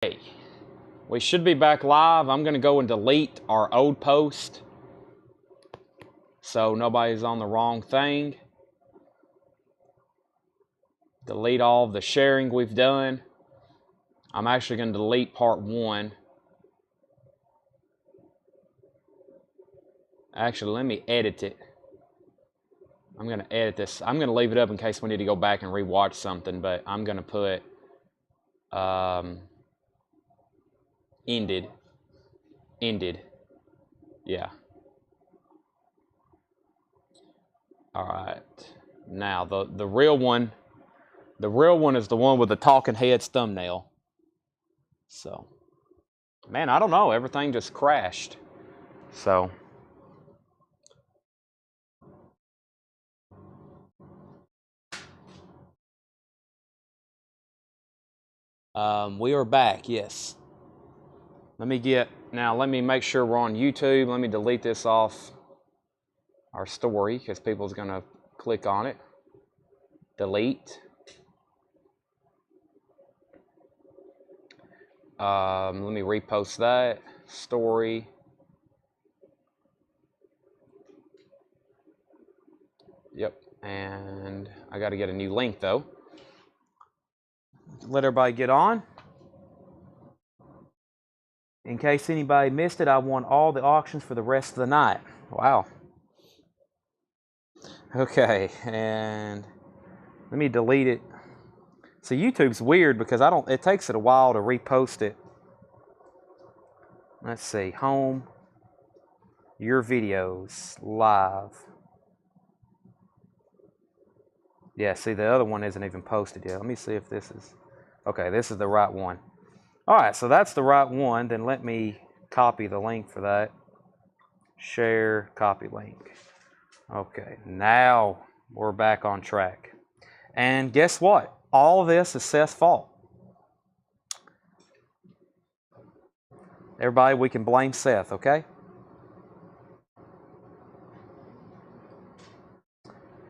Hey, we should be back live. I'm going to go and delete our old post so nobody's on the wrong thing. Delete all of the sharing we've done. I'm actually going to delete part 1. Actually, let me edit it. I'm going to edit this. I'm going to leave it up in case we need to go back and rewatch something, but I'm going to put ended. Yeah. All right. Now the real one is the one with the talking heads thumbnail. So, man, I don't know. Everything just crashed. So, we are back. Yes. Let me make sure we're on YouTube. Let me delete this off our story because people's gonna click on it. Delete. Let me repost that story. Yep, and I got to get a new link though. Let everybody get on. In case anybody missed it, I won all the auctions for the rest of the night. Wow. Okay, and let me delete it. So YouTube's weird because it takes it a while to repost it. Let's see, home, your videos, live. Yeah, see, the other one isn't even posted yet. Let me see if this is, okay, this is the right one. All right, so that's the right one. Then let me copy the link for that. Share, copy link. Okay, now we're back on track. And guess what? All of this is Seth's fault. Everybody, we can blame Seth, okay?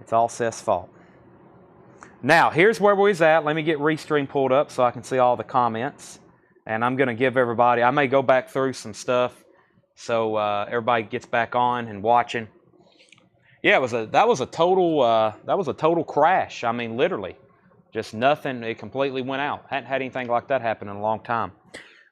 It's all Seth's fault. Now, here's where we was at. Let me get Restream pulled up so I can see all the comments. And I'm going to give everybody, I may go back through some stuff so everybody gets back on and watching. Yeah, that was a total crash. I mean, literally, just nothing. It completely went out. Hadn't had anything like that happen in a long time.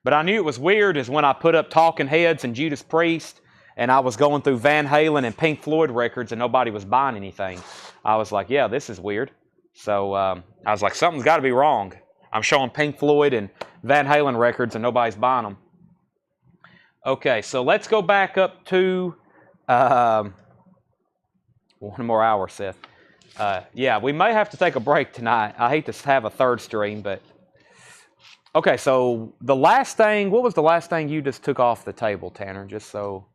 But I knew it was weird is when I put up Talking Heads and Judas Priest, and I was going through Van Halen and Pink Floyd records, and nobody was buying anything. I was like, yeah, this is weird. So I was like, something's got to be wrong. I'm showing Pink Floyd and Van Halen records, and nobody's buying them. Okay, so let's go back up to one more hour, Seth. Yeah, we may have to take a break tonight. I hate to have a third stream, but... Okay, so the last thing, what was the last thing you just took off the table, Tanner, just so...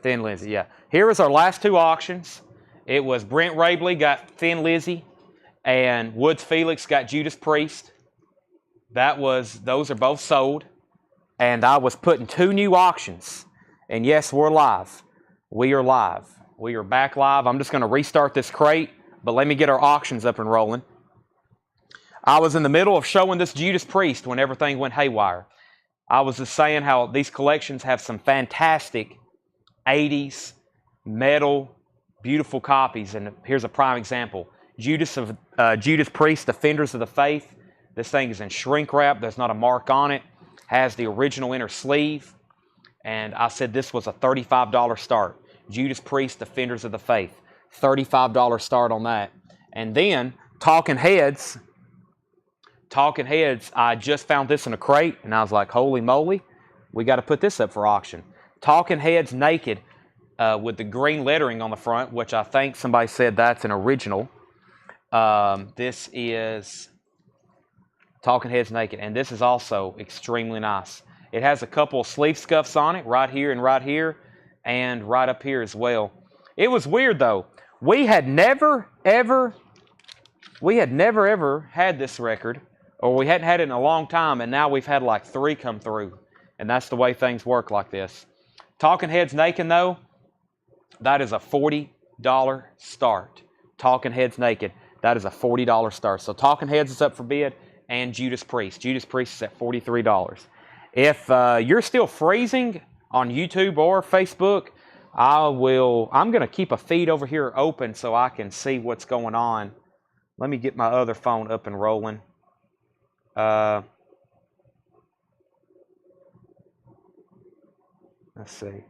Thin Lizzy, yeah. Here was our last 2 auctions. It was Brent Rabley got Thin Lizzy, and Woods Felix got Judas Priest. Those are both sold. And I was putting 2 new auctions. And yes, we're live. We are live. We are back live. I'm just going to restart this crate, but let me get our auctions up and rolling. I was in the middle of showing this Judas Priest when everything went haywire. I was just saying how these collections have some fantastic 80s metal, beautiful copies. And here's a prime example. Judas Priest, Defenders of the Faith. This thing is in shrink wrap. There's not a mark on it. Has the original inner sleeve. And I said this was a $35 start. Judas Priest, Defenders of the Faith. $35 start on that. And then, Talking Heads, I just found this in a crate, and I was like, holy moly, we got to put this up for auction. Talking Heads naked with the green lettering on the front, which I think somebody said that's an original. This is Talking Heads naked, and this is also extremely nice. It has a couple of sleeve scuffs on it, right here, and right up here as well. It was weird though. We had never ever had this record, or we hadn't had it in a long time, and now we've had like 3 come through, and that's the way things work like this. Talking Heads naked though, that is a $40 start. Talking Heads Naked. That is a $40 star. So Talking Heads is up for bid, and Judas Priest. Judas Priest is at $43. If you're still freezing on YouTube or Facebook, I'm going to keep a feed over here open so I can see what's going on. Let me get my other phone up and rolling. Let's see.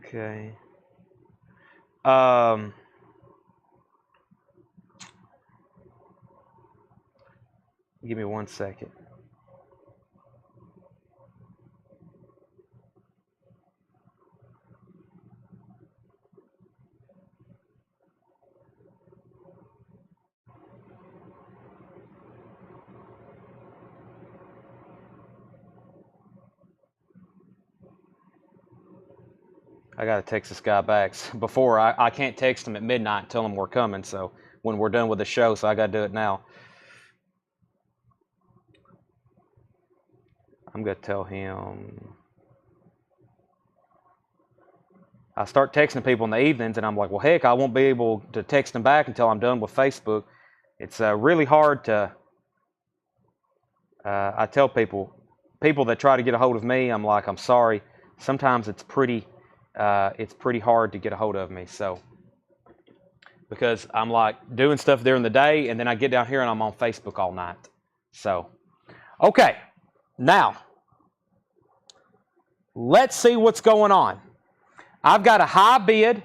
Okay. Give me 1 second. I got to text this guy back. Before, I can't text him at midnight and tell him we're coming, so when we're done with the show, so I got to do it now. I'm going to tell him. I start texting people in the evenings, and I'm like, well, heck, I won't be able to text them back until I'm done with Facebook. It's really hard to, I tell people that try to get a hold of me, I'm like, I'm sorry. Sometimes it's pretty hard to get a hold of me. So, because I'm like doing stuff during the day, and then I get down here and I'm on Facebook all night. So, okay, now let's see what's going on. I've got a high bid.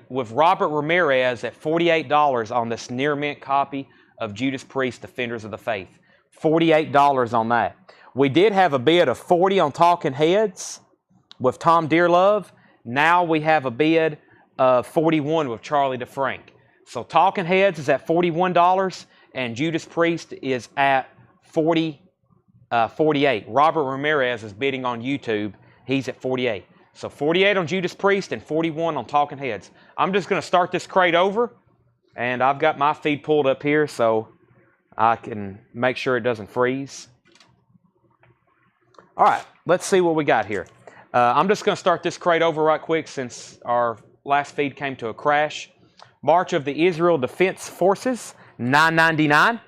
With Robert Ramirez at $48 on this near mint copy of Judas Priest, Defenders of the Faith. $48 on that. We did have a bid of $40 on Talking Heads with Tom Dearlove. Now we have a bid of $41 with Charlie DeFrank. So Talking Heads is at $41 and Judas Priest is at $48. Robert Ramirez is bidding on YouTube. He's at $48. So $48 on Judas Priest and $41 on Talking Heads. I'm just going to start this crate over, and I've got my feed pulled up here so I can make sure it doesn't freeze. All right, let's see what we got here. I'm just going to start this crate over right quick since our last feed came to a crash. March of the Israel Defense Forces, $9.99.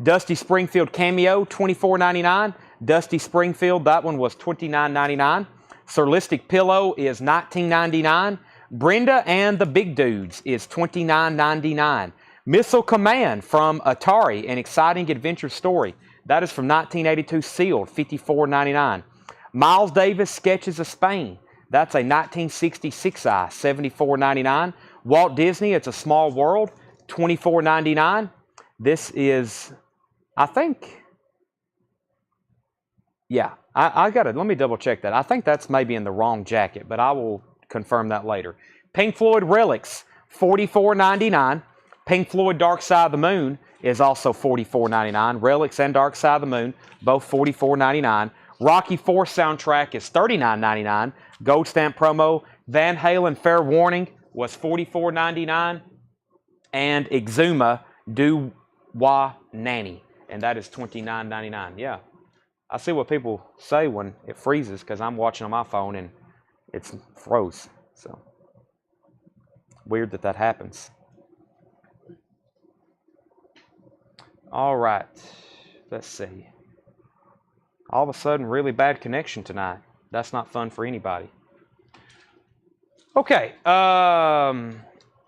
Dusty Springfield Cameo, $24.99. Dusty Springfield, that one was $29.99. Surlistic Pillow is $19.99. Brenda and the Big Dudes is $29.99. Missile Command from Atari, an exciting adventure story. That is from 1982 sealed, $54.99. Miles Davis Sketches of Spain. That's a 1966i, $74.99. Walt Disney, It's a Small World, $24.99. This is, I think, yeah, I got it. Let me double check that. I think that's maybe in the wrong jacket, but I will confirm that later. Pink Floyd Relics, $44.99. Pink Floyd Dark Side of the Moon is also $44.99. Relics and Dark Side of the Moon, both $44.99. Rocky IV soundtrack is $39.99. Gold stamp promo. Van Halen Fair Warning was $44.99. And Exuma Do Wa Nanny, and that is $29.99. Yeah, I see what people say when it freezes because I'm watching on my phone and it's froze. So weird that happens. All right, let's see. All of a sudden, really bad connection tonight. That's not fun for anybody. Okay,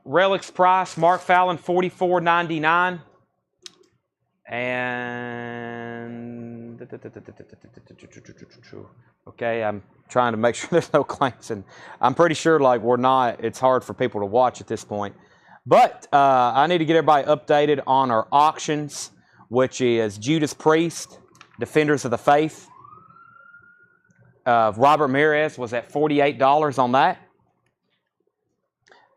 Relics price, Mark Fallon, $44.99. And okay, I'm trying to make sure there's no claims, and I'm pretty sure it's hard for people to watch at this point. But I need to get everybody updated on our auctions, which is Judas Priest, Defenders of the Faith. Robert Ramirez was at $48 on that.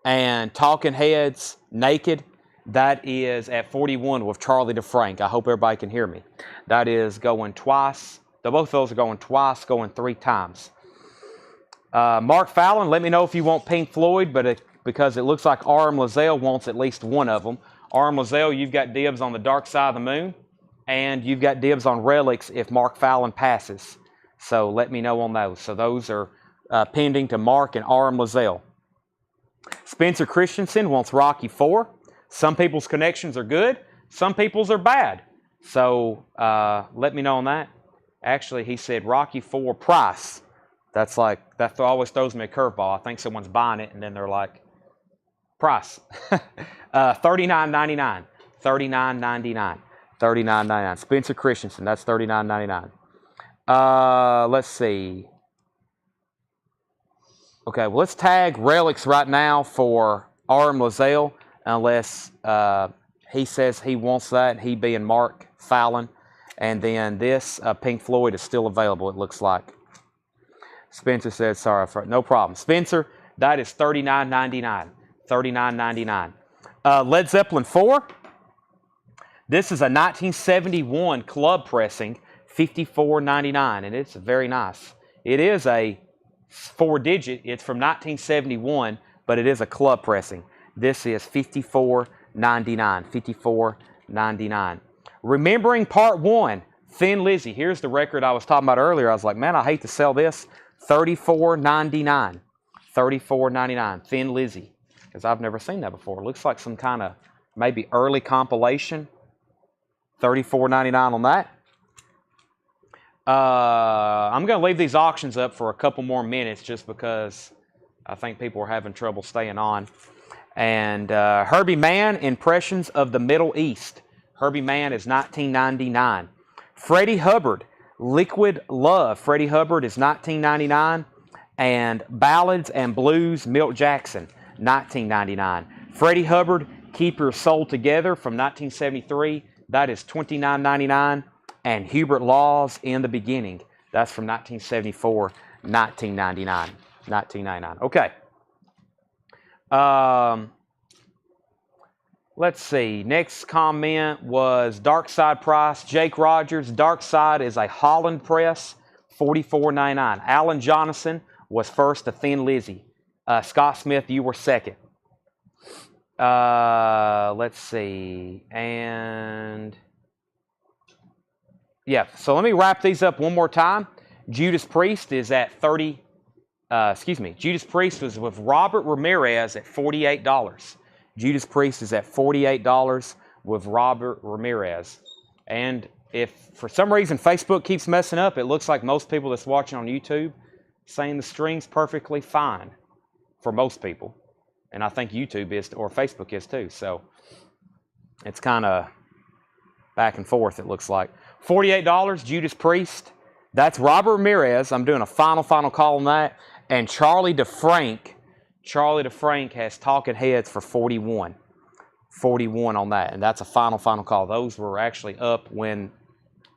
And Talking Heads Naked, that is at $41 with Charlie DeFrank. I hope everybody can hear me. That is going twice. Both of those are going twice, going 3 times. Mark Fallon, let me know if you want Pink Floyd, but because it looks like R.M. Lazelle wants at least one of them. R.M. Lazelle, you've got dibs on the Dark Side of the Moon, and you've got dibs on Relics if Mark Fallon passes. So let me know on those. So those are pending to Mark and R.M. Lazelle. Spencer Christensen wants Rocky 4. Some people's connections are good. Some people's are bad. So let me know on that. Actually, he said Rocky 4 price. That's like, that always throws me a curveball. I think someone's buying it and then they're like, price. $39.99. $39.99. $39.99. Spencer Christensen, that's $39.99. Let's see. Okay, well, let's tag relics right now for R.M. Lozelle, unless he says he wants that, he being Mark Fallon. And then this Pink Floyd is still available, it looks like. Spencer said, sorry, no problem. Spencer, that is $39.99. $39.99. Led Zeppelin 4. This is a 1971 club pressing, $54.99, and it's very nice. It is a 4-digit. It's from 1971, but it is a club pressing. This is $54.99. $54.99. Remembering Part 1, Thin Lizzy. Here's the record I was talking about earlier. I was like, man, I hate to sell this. $34.99. $34.99. Thin Lizzy. Because I've never seen that before. It looks like some kind of maybe early compilation. $34.99 on that. I'm going to leave these auctions up for a couple more minutes just because I think people are having trouble staying on. And Herbie Mann, Impressions of the Middle East. Herbie Mann is $19.99. Freddie Hubbard, Liquid Love. Freddie Hubbard is $19.99. And Ballads and Blues, Milt Jackson, $19.99. Freddie Hubbard, Keep Your Soul Together from 1973. That is $29.99. And Hubert Laws, In the Beginning. That's from 1974, $19.99. $19.99. Okay. Let's see. Next comment was Dark Side price. Jake Rogers. Dark Side is a Holland press, $44.99. Alan Jonathan was first to Thin Lizzy. Scott Smith, you were second. Let's see. And yeah, so let me wrap these up one more time. Judas Priest is at Judas Priest was with Robert Ramirez at $48. Judas Priest is at $48 with Robert Ramirez. And if for some reason Facebook keeps messing up, it looks like most people that's watching on YouTube saying the stream's perfectly fine for most people. And I think YouTube is, or Facebook is too. So it's kind of back and forth, it looks like. $48, Judas Priest. That's Robert Ramirez. I'm doing a final call on that. And Charlie DeFrank. Charlie DeFrank has Talking Heads for $41. $41 on that. And that's a final call. Those were actually up when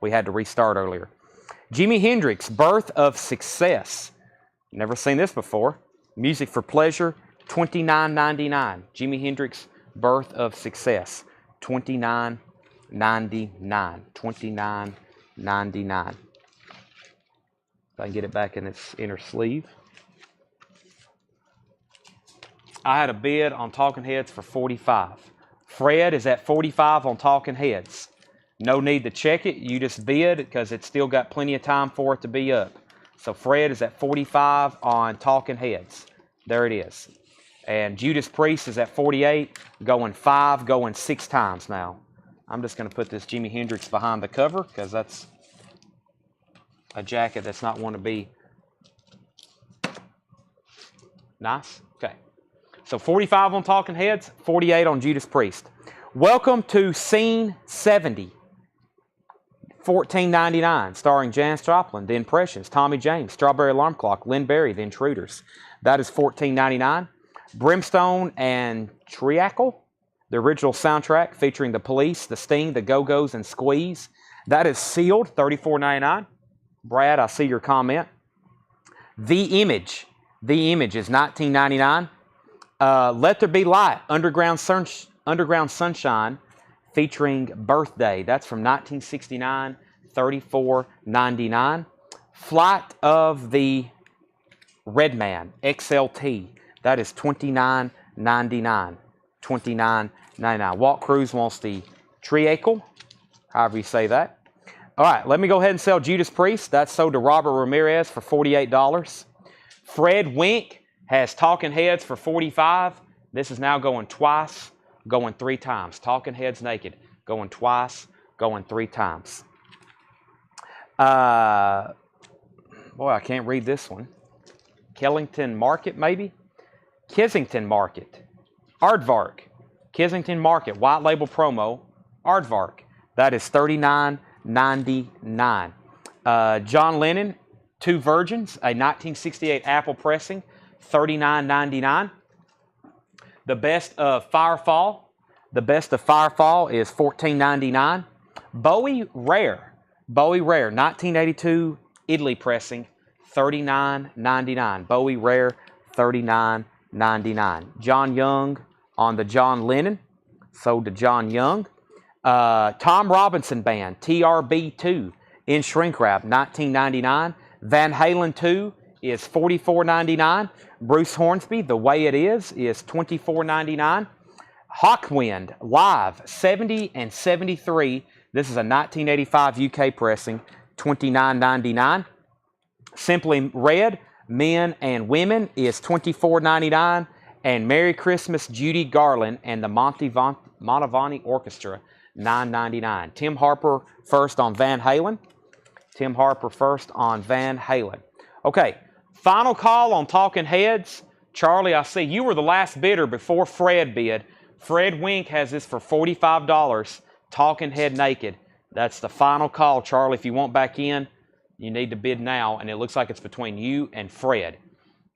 we had to restart earlier. Jimi Hendrix, Birth of Success. Never seen this before. Music for Pleasure, $29.99. Jimi Hendrix, Birth of Success, $29.99. $29.99. If I can get it back in its inner sleeve. I had a bid on Talking Heads for $45. Fred is at $45 on Talking Heads. No need to check it. You just bid because it's still got plenty of time for it to be up. So Fred is at $45 on Talking Heads. There it is. And Judas Priest is at $48, going 6 times now. I'm just going to put this Jimi Hendrix behind the cover because that's a jacket that's not want to be nice. Okay. So 45 on Talking Heads, 48 on Judas Priest. Welcome to Scene 70. $14.99, starring Janis Joplin, The Impressions, Tommy James, Strawberry Alarm Clock, Lynn Berry, The Intruders. That is $14.99. Brimstone and Treacle, the original soundtrack featuring The Police, The Sting, The Go-Go's, and Squeeze. That is sealed, $34.99. Brad, I see your comment. The Image is $19.99. Let There Be Light, Underground Sunshine, featuring Birthday. That's from 1969, $34.99. Flight of the Red Man, XLT. That is $29.99. $29.99. Walt Cruz wants the Treacle, however you say that. All right, let me go ahead and sell Judas Priest. That's sold to Robert Ramirez for $48. Fred Wink Has Talking Heads for $45. This is now going twice, going 3 times. Talking Heads naked, going twice, going 3 times. Boy, I can't read this one. Kellington Market, maybe? Kissington Market. Aardvark. Kissington Market, white label promo. Aardvark. That is $39.99. John Lennon, 2 Virgins, a 1968 Apple pressing, $39.99. The Best of Firefall. The Best of Firefall is $14.99. Bowie Rare. Bowie Rare, 1982 Italy pressing, $39.99. Bowie Rare, $39.99. John Young on the John Lennon, sold to John Young. Tom Robinson Band, TRB2 in shrink wrap, $19.99. Van Halen 2 is $44.99. Bruce Hornsby, The Way It Is $24.99. Hawkwind Live 70 and 73. This is a 1985 UK pressing, $29.99. Simply Red Men and Women is $24.99. And Merry Christmas Judy Garland and the Montavani Orchestra, $9.99. Tim Harper first on Van Halen. Tim Harper first on Van Halen. Okay, final call on Talking Heads. Charlie, I see you were the last bidder before Fred bid. Fred Wink has this for $45. Talking Head naked. That's the final call, Charlie. If you want back in, you need to bid now, and it looks like it's between you and Fred,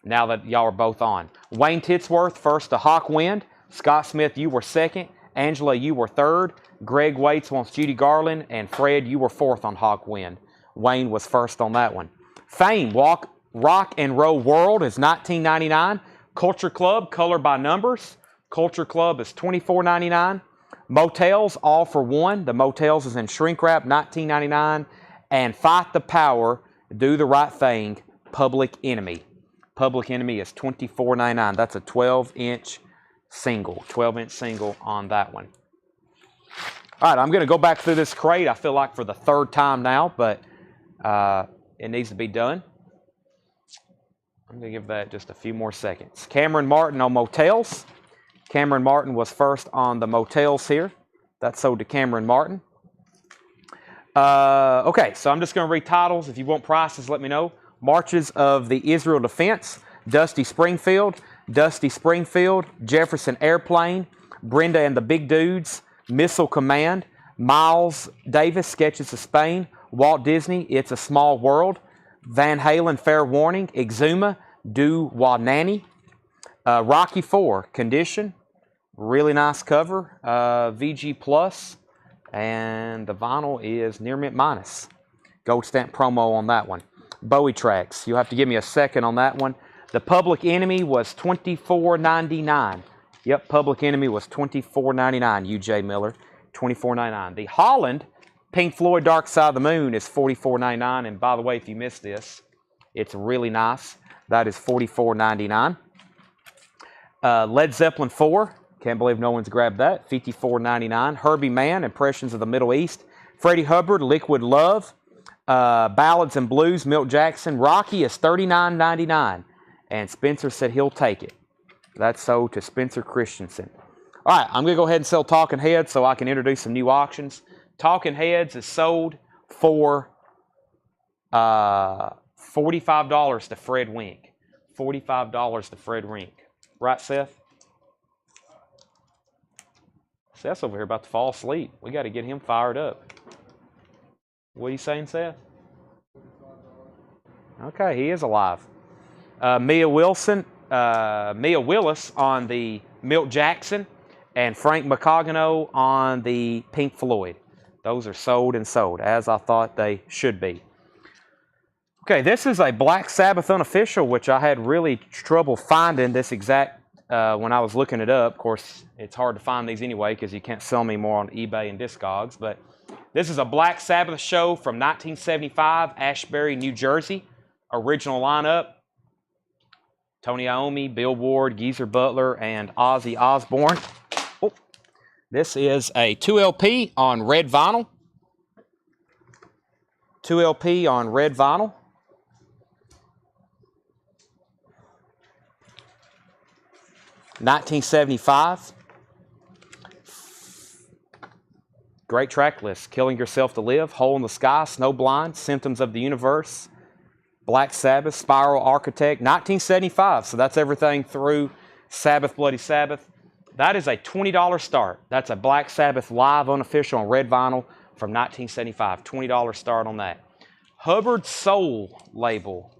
now that y'all are both on. Wayne Titsworth first to Hawkwind. Scott Smith, you were second. Angela, you were third. Greg Waits wants Judy Garland, and Fred, you were fourth on Hawkwind. Wayne was first on that one. Fame, Rock and Roll World is $19.99. Culture Club, Color by Numbers. Culture Club is $24.99. Motels, All for One. The Motels is in shrink wrap, $19.99. And Fight the Power, Do the Right Thing, Public Enemy. Public Enemy is $24.99. That's a 12-inch single. 12-inch single on that one. All right, I'm going to go back through this crate, I feel like, for the 3rd time now, but it needs to be done. I'm going to give that just a few more seconds. Cameron Martin on Motels. Cameron Martin was first on the Motels here. That's sold to Cameron Martin. Okay, so I'm just going to read titles. If you want prices, let me know. Marches of the Israel Defense, Dusty Springfield, Jefferson Airplane, Brenda and the Big Dudes, Missile Command, Miles Davis, Sketches of Spain, Walt Disney, It's a Small World, Van Halen, Fair Warning, Exuma, Do Wanani, Rocky IV, Condition, really nice cover, VG Plus, and the vinyl is Near Mint Minus. Gold stamp promo on that one. Bowie Tracks, you'll have to give me a second on that one. The Public Enemy was $24.99. Yep, Public Enemy was $24.99. UJ Miller, $24.99. The Holland Pink Floyd Dark Side of the Moon is $44.99. And by the way, if you missed this, it's really nice. That is $44.99. Led Zeppelin 4, can't believe no one's grabbed that, $54.99. Herbie Mann, Impressions of the Middle East. Freddie Hubbard, Liquid Love. Ballads and Blues, Milt Jackson. Rocky is $39.99. And Spencer said he'll take it. That's sold to Spencer Christensen. All right, I'm going to go ahead and sell Talking Heads so I can introduce some new auctions. Talking Heads is sold for $45 to Fred Wink. $45 to Fred Wink. Right, Seth? Seth's over here about to fall asleep. We got to get him fired up. What are you saying, Seth? Okay, he is alive. Mia Willis on the Milt Jackson, and Frank McCogano on the Pink Floyd. Those are sold and sold, as I thought they should be. Okay, this is a Black Sabbath unofficial, which I had really trouble finding this exact when I was looking it up. Of course, it's hard to find these anyway because you can't sell me more on eBay and Discogs. But this is a Black Sabbath show from 1975, Ashbury, New Jersey. Original lineup: Tony Iommi, Bill Ward, Geezer Butler, and Ozzy Osbourne. Oh, this is a 2LP on red vinyl. 2LP on red vinyl. 1975. Great track list. Killing Yourself to Live, Hole in the Sky, Snowblind, Symptoms of the Universe, Black Sabbath, Spiral Architect, 1975. So that's everything through Sabbath, Bloody Sabbath. That is a $20 start. That's a Black Sabbath live unofficial on red vinyl from 1975. $20 start on that. Hubbard Soul label.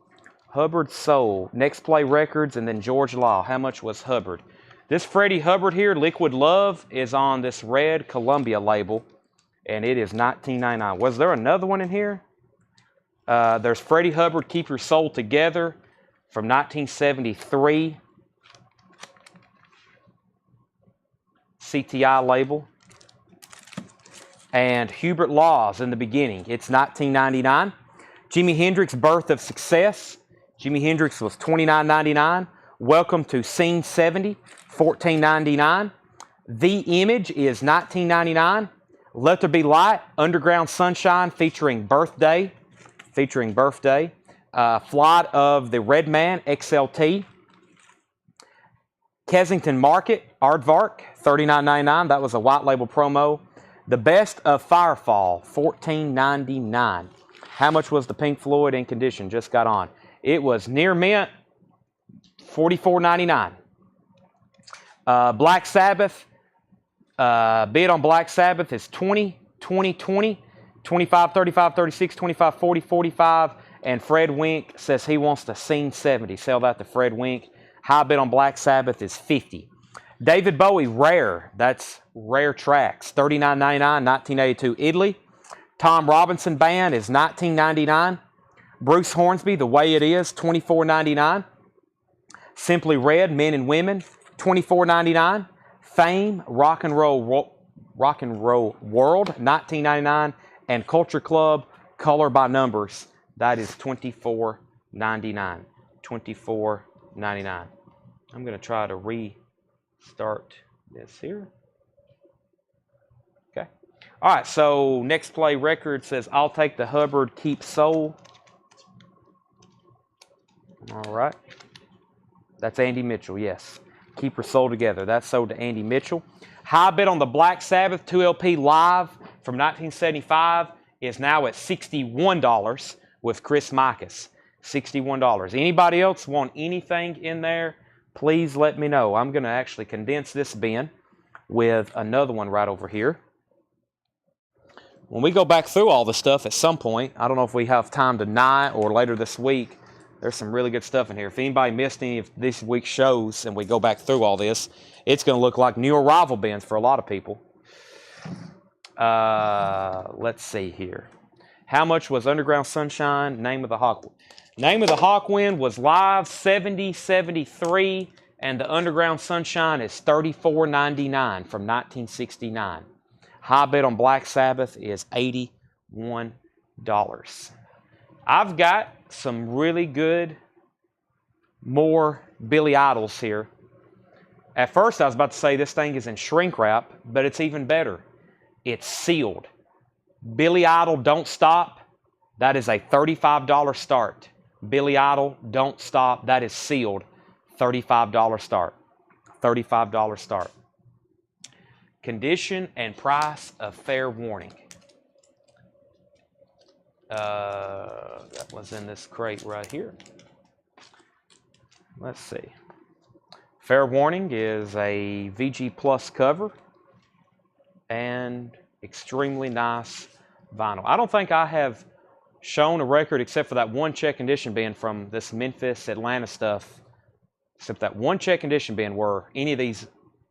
Hubbard Soul. Next Play Records and then George Law. How much was Hubbard? This Freddie Hubbard here, Liquid Love, is on this red Columbia label. And it is $19.99. Was there another one in here? There's Freddie Hubbard, Keep Your Soul Together from 1973. CTI label. And Hubert Laws in the beginning. It's $19.99. Jimi Hendrix, Birth of Success. Jimi Hendrix was $29.99. Welcome to Scene 70, $14.99. The Image is $19.99. Let There Be Light, Underground Sunshine featuring Birthday. Flight of the Red Man, XLT. Kensington Market, Aardvark, $39.99. That was a white label promo. The Best of Firefall, $14.99. How much was the Pink Floyd In Condition? Just got on. It was near mint, $44.99. Black Sabbath, bid on Black Sabbath is 20, 20, 20, 25, 35, 36, 25, 40, 45. And Fred Wink says he wants to Scene 70. Sell that to Fred Wink. High bid on Black Sabbath is 50. David Bowie, Rare. That's Rare Tracks. $39.99, 1982 Italy. Tom Robinson Band is $19.99. Bruce Hornsby, The Way It Is, $24.99. Simply Red, Men and Women, $24.99. Fame, Rock and Roll World, $19.99. And Culture Club, Color by Numbers, that is $24.99. $24.99. I'm going to try to restart this here. Okay. All right, so Next Play Record says, I'll take the Hubbard, Keep Soul. All right. That's Andy Mitchell, yes. Keep Your Soul Together. That's sold to Andy Mitchell. High bid on the Black Sabbath 2LP Live from 1975 is now at $61 with Chris Micas. $61. Anybody else want anything in there? Please let me know. I'm going to actually condense this bin with another one right over here. When we go back through all the stuff at some point, I don't know if we have time tonight or later this week, there's some really good stuff in here. If anybody missed any of this week's shows and we go back through all this, it's going to look like new arrival bins for a lot of people. Let's see here. How much was Underground Sunshine? Name of the Hawkwind. Name of the Hawkwind was live 7073, and the Underground Sunshine is $34.99 from 1969. High bid on Black Sabbath is $81. I've got some really good, more Billy Idols here. At first, I was about to say this thing is in shrink wrap, but it's even better. It's sealed. Billy Idol, Don't Stop. That is a $35 start. Billy Idol, Don't Stop. That is sealed. $35 start. $35 start. Condition and price of Fair Warning. That was in this crate right here. Let's see. Fair Warning is a VG Plus cover and extremely nice vinyl. I don't think I have shown a record except for that one check condition bin from this Memphis, Atlanta stuff, except that one check condition bin where any of these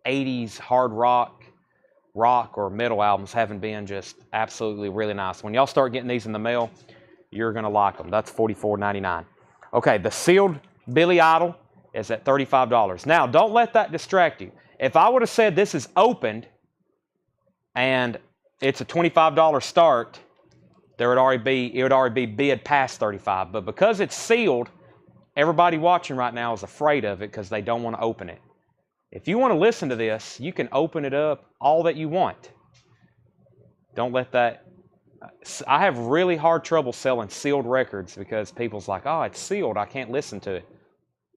80s hard rock or metal albums haven't been just absolutely really nice. When y'all start getting these in the mail, you're going to like them. That's $44.99. Okay, the sealed Billy Idol is at $35. Now, don't let that distract you. If I would have said this is opened and it's a $25 start, it would already be bid past $35. But because it's sealed, everybody watching right now is afraid of it because they don't want to open it. If you want to listen to this, you can open it up all that you want. Don't let that... I have really hard trouble selling sealed records because people's like, oh, it's sealed, I can't listen to it.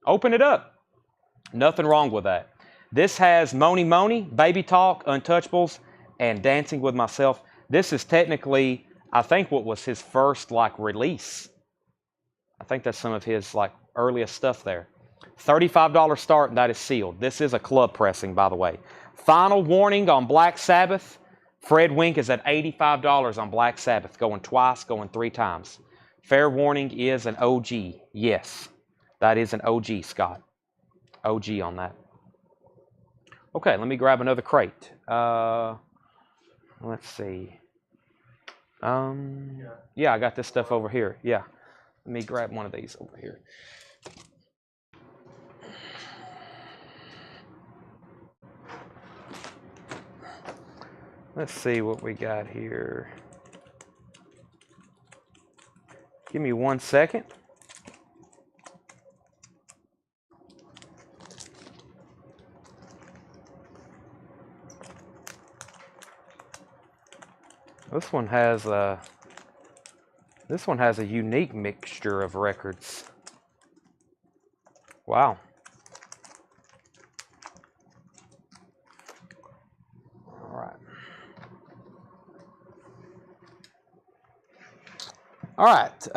Open it up. Nothing wrong with that. This has Moni Moni, Baby Talk, Untouchables, and Dancing with Myself. This is technically, I think, what was his first like release. I think that's some of his like earliest stuff there. $35 start, and that is sealed. This is a club pressing, by the way. Final warning on Black Sabbath. Fred Wink is at $85 on Black Sabbath, going twice, going 3 times. Fair warning is an OG. Yes, that is an OG, Scott. OG on that. Okay, let me grab another crate. Let's see. Yeah, I got this stuff over here. Yeah, let me grab one of these over here. Let's see what we got here. Give me 1 second. This one has a unique mixture of records. Wow. All right. All right.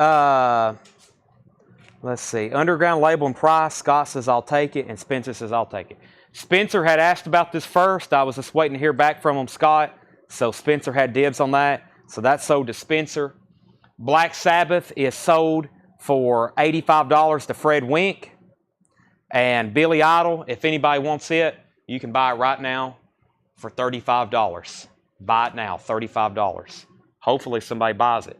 Let's see. Underground label and price. Scott says I'll take it, and Spencer says I'll take it. Spencer had asked about this first. I was just waiting to hear back from him, Scott. So Spencer had dibs on that. So that's sold to Spencer. Black Sabbath is sold for $85 to Fred Wink. And Billy Idol, if anybody wants it, you can buy it right now for $35. Buy it now, $35. Hopefully somebody buys it.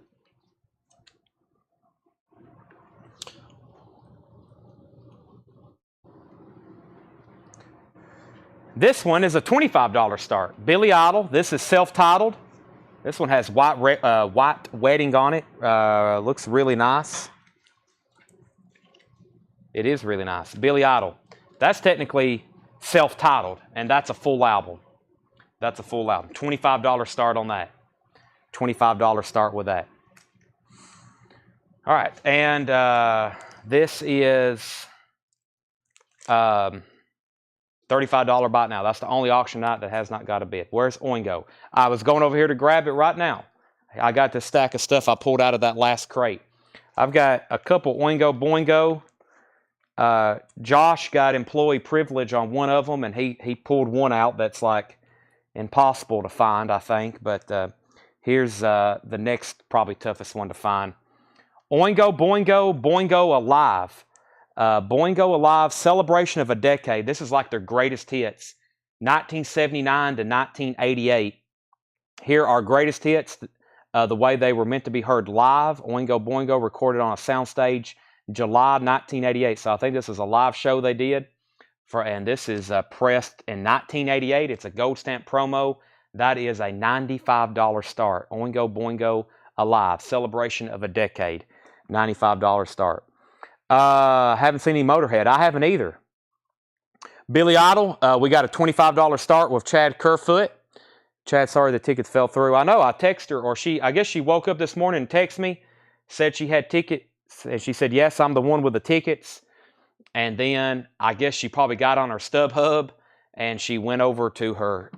This one is a $25 start. Billy Idol, this is self-titled. This one has white wedding on it. Looks really nice. It is really nice. Billy Idol. That's technically self-titled, and that's a full album. That's a full album. $25 start on that. $25 start with that. All right, and this is $35 buy now. That's the only auction night that has not got a bid. Where's Oingo? I was going over here to grab it right now. I got this stack of stuff I pulled out of that last crate. I've got a couple Oingo Boingo. Josh got employee privilege on one of them, and he pulled one out that's like impossible to find, I think. But here's the next probably toughest one to find. Oingo Boingo, Boingo Alive. Boingo Alive, Celebration of a Decade. This is like their greatest hits, 1979 to 1988. Here are greatest hits, the way they were meant to be heard live. Oingo Boingo, recorded on a soundstage, July 1988. So I think this is a live show they did. And this is pressed in 1988. It's a gold stamp promo. That is a $95 start. Oingo Boingo Alive, Celebration of a Decade, $95 start. Haven't seen any Motorhead. I haven't either. Billy Idol, we got a $25 start with Chad Kerfoot. Chad, sorry the tickets fell through. I know, I texted her, or I guess she woke up this morning and texted me, said she had tickets, and she said, yes, I'm the one with the tickets. And then I guess she probably got on her StubHub, and she went over to her,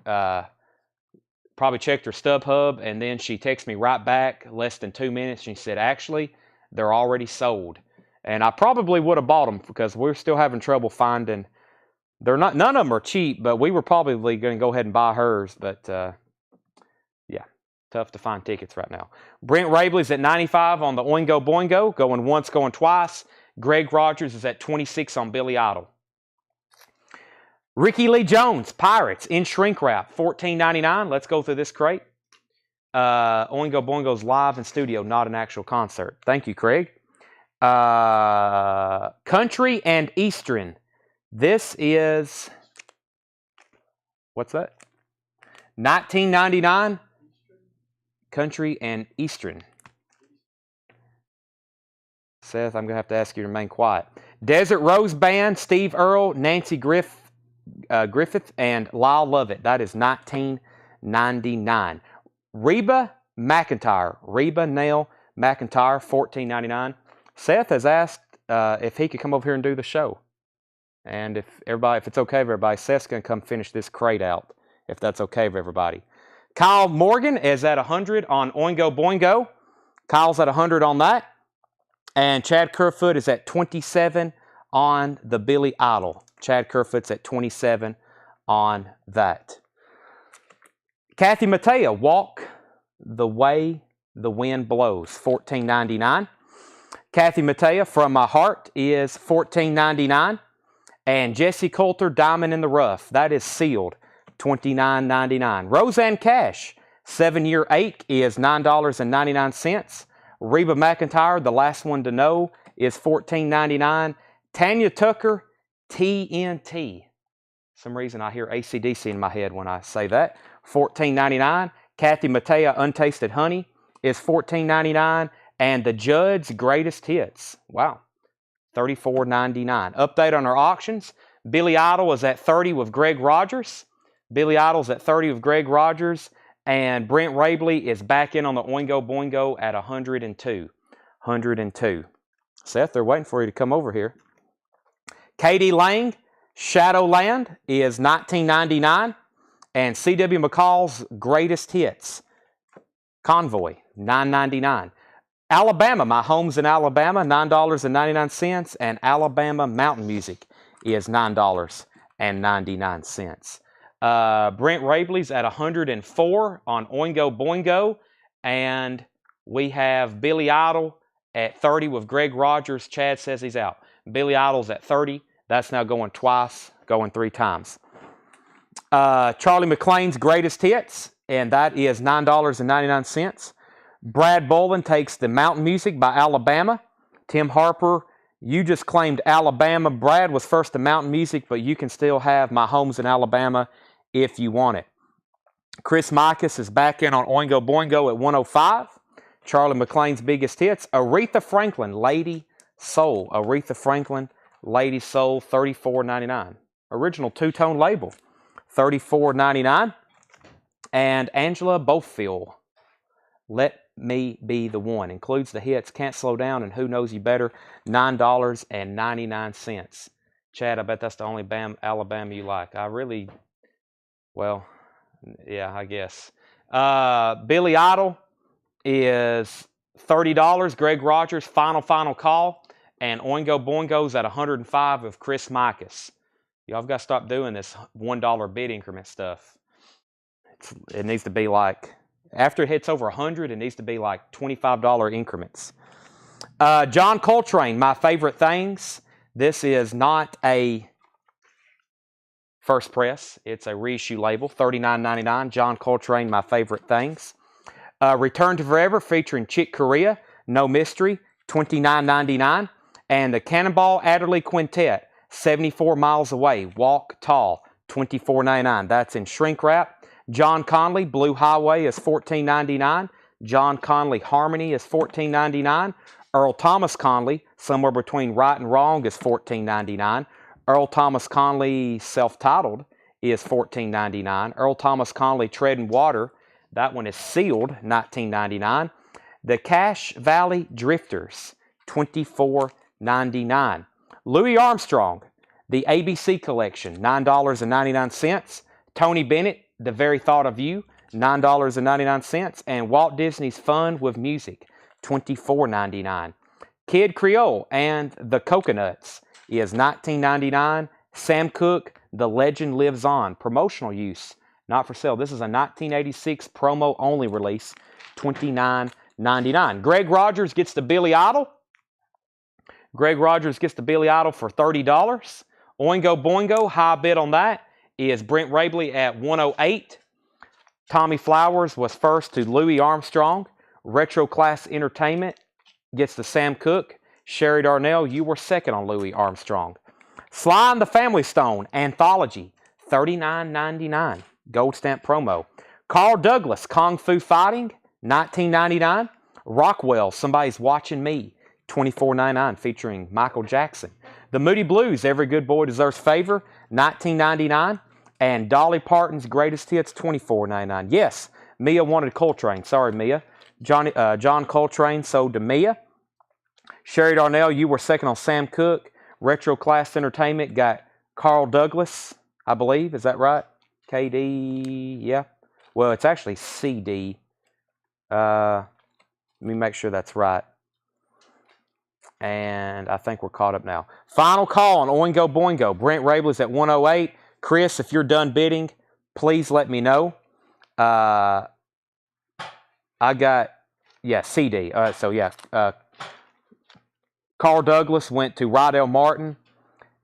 probably checked her StubHub, and then she texted me right back, less than 2 minutes. She said, actually, they're already sold. And I probably would have bought them because we're still having trouble finding. They're not. None of them are cheap, but we were probably going to go ahead and buy hers. But yeah, tough to find tickets right now. Brent Rabley's at 95 on the Oingo Boingo, going once, going twice. Greg Rogers is at 26 on Billy Idol. Ricky Lee Jones, Pirates, in shrink wrap, $14.99. Let's go through this crate. Oingo Boingo's live in studio, not an actual concert. Thank you, Craig. Country and Eastern. This is, what's that? $19.99. Country and Eastern. Seth, I'm going to have to ask you to remain quiet. Desert Rose Band, Steve Earle, Nancy Griffith, and Lyle Lovett. That is $19.99. Reba Nail McIntyre, $14.99. Seth has asked if he could come over here and do the show. And if it's okay with everybody, Seth's going to come finish this crate out, if that's okay with everybody. Kyle Morgan is at 100 on Oingo Boingo. Kyle's at 100 on that. And Chad Kerfoot is at 27 on the Billy Idol. Chad Kerfoot's at 27 on that. Kathy Mattea, Walk the Way the Wind Blows, $14.99. Kathy Mattea, From My Heart, is $14.99. And Jesse Coulter, Diamond in the Rough, that is sealed, $29.99. Roseanne Cash, 7-Year Ache, is $9.99. Reba McEntire, The Last One to Know, is $14.99. Tanya Tucker, TNT. For some reason I hear AC/DC in my head when I say that. $14.99. Kathy Mattea, Untasted Honey, is $14.99. And The Judd's Greatest Hits. Wow. $34.99. Update on our auctions. Billy Idol is at 30 with Greg Rogers. Billy Idol's at 30 with Greg Rogers. And Brent Rabley is back in on the Oingo Boingo at 102. 102. Seth, they're waiting for you to come over here. Katie Lang, Shadowland, is $19.99. And C.W. McCall's Greatest Hits, Convoy, $9.99. Alabama, My Home's in Alabama, $9.99. And Alabama Mountain Music is $9.99. Brent Rabley's at 104 on Oingo Boingo. And we have Billy Idol at 30 with Greg Rogers. Chad says he's out. Billy Idol's at 30. That's now going twice, going 3 times. Charlie McLean's Greatest Hits, and that is $9.99. Brad Bolin takes the Mountain Music by Alabama. Tim Harper, you just claimed Alabama. Brad was first to Mountain Music, but you can still have My Home's in Alabama if you want it. Chris Mikas is back in on Oingo Boingo at 105. Charlie McLean's Biggest Hits. Aretha Franklin, Lady Soul. Aretha Franklin, Lady Soul, $34.99. Original two-tone label, $34.99. And Angela Bofill, Let Me Be the One. Includes the hits Can't Slow Down and Who Knows You Better, $9.99. Chad, I bet that's the only Alabama you like. Well, yeah, I guess. Billy Idol is $30. Greg Rogers, Final Call. And Oingo Boingo's at 105 with Chris Mikas. Y'all got to stop doing this $1 bid increment stuff. It needs to be like, after it hits over 100, it needs to be like $25 increments. John Coltrane, My Favorite Things. This is not a first press. It's a reissue label, $39.99. John Coltrane, My Favorite Things. Return to Forever featuring Chick Corea, No Mystery, $29.99. And the Cannonball Adderley Quintet, 74 Miles Away, Walk Tall, $24.99. That's in shrink wrap. John Conley, Blue Highway is $14.99. John Conley Harmony is $14.99. Earl Thomas Conley, Somewhere Between Right and Wrong, is $14.99. Earl Thomas Conley Self-Titled is $14.99. Earl Thomas Conley Treading Water, that one is sealed, $19.99. The Cache Valley Drifters, $24.99. Louis Armstrong, the ABC Collection, $9.99. Tony Bennett, The Very Thought of You, $9.99. And Walt Disney's Fun with Music, $24.99. Kid Creole and the Coconuts is $19.99. Sam Cooke, The Legend Lives On, promotional use, not for sale. This is a 1986 promo only release, $29.99. Greg Rogers gets the Billy Idol. Greg Rogers gets the Billy Idol for $30. Oingo Boingo, high bid on that is Brent Rabley at 108. Tommy Flowers was first to Louis Armstrong. Retro Class Entertainment gets the Sam Cooke. Sherry Darnell, you were second on Louis Armstrong. Sly and the Family Stone Anthology, $39.99. Gold stamp promo. Carl Douglas, Kung Fu Fighting, $19.99. Rockwell, Somebody's Watching Me, $24.99, featuring Michael Jackson. The Moody Blues, Every Good Boy Deserves Favor, $19.99. And Dolly Parton's Greatest Hits, $24.99. Yes, Mia wanted Coltrane. Sorry, Mia. John Coltrane sold to Mia. Sherry Darnell, you were second on Sam Cooke. Retro Class Entertainment got Carl Douglas, I believe. Is that right? KD, yeah. Well, it's actually CD. Let me make sure that's right. And I think we're caught up now. Final call on Oingo Boingo. Brent Rabel's at 108. Chris, if you're done bidding, please let me know. I got, yeah, CD. So, yeah. Carl Douglas went to Rydell Martin.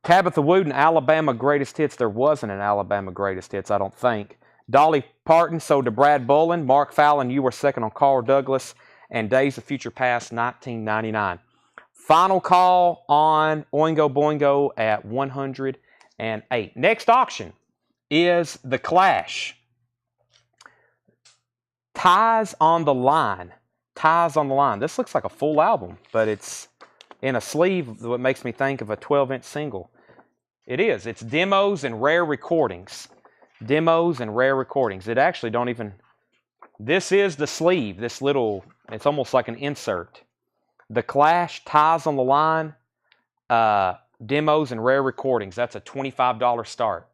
Tabitha Wooten, Alabama Greatest Hits. There wasn't an Alabama Greatest Hits, I don't think. Dolly Parton sold to Brad Bullen. Mark Fallon, you were second on Carl Douglas. And Days of Future Past, 1999. Final call on Oingo Boingo at 108. Next auction is The Clash. Ties on the Line. Ties on the Line. This looks like a full album, but it's in a sleeve, what makes me think of a 12-inch single. It is. It's demos and rare recordings. Demos and rare recordings. It actually don't even... This is the sleeve. This little... It's almost like an insert. The Clash, Ties on the Line, demos and rare recordings. That's a $25 start.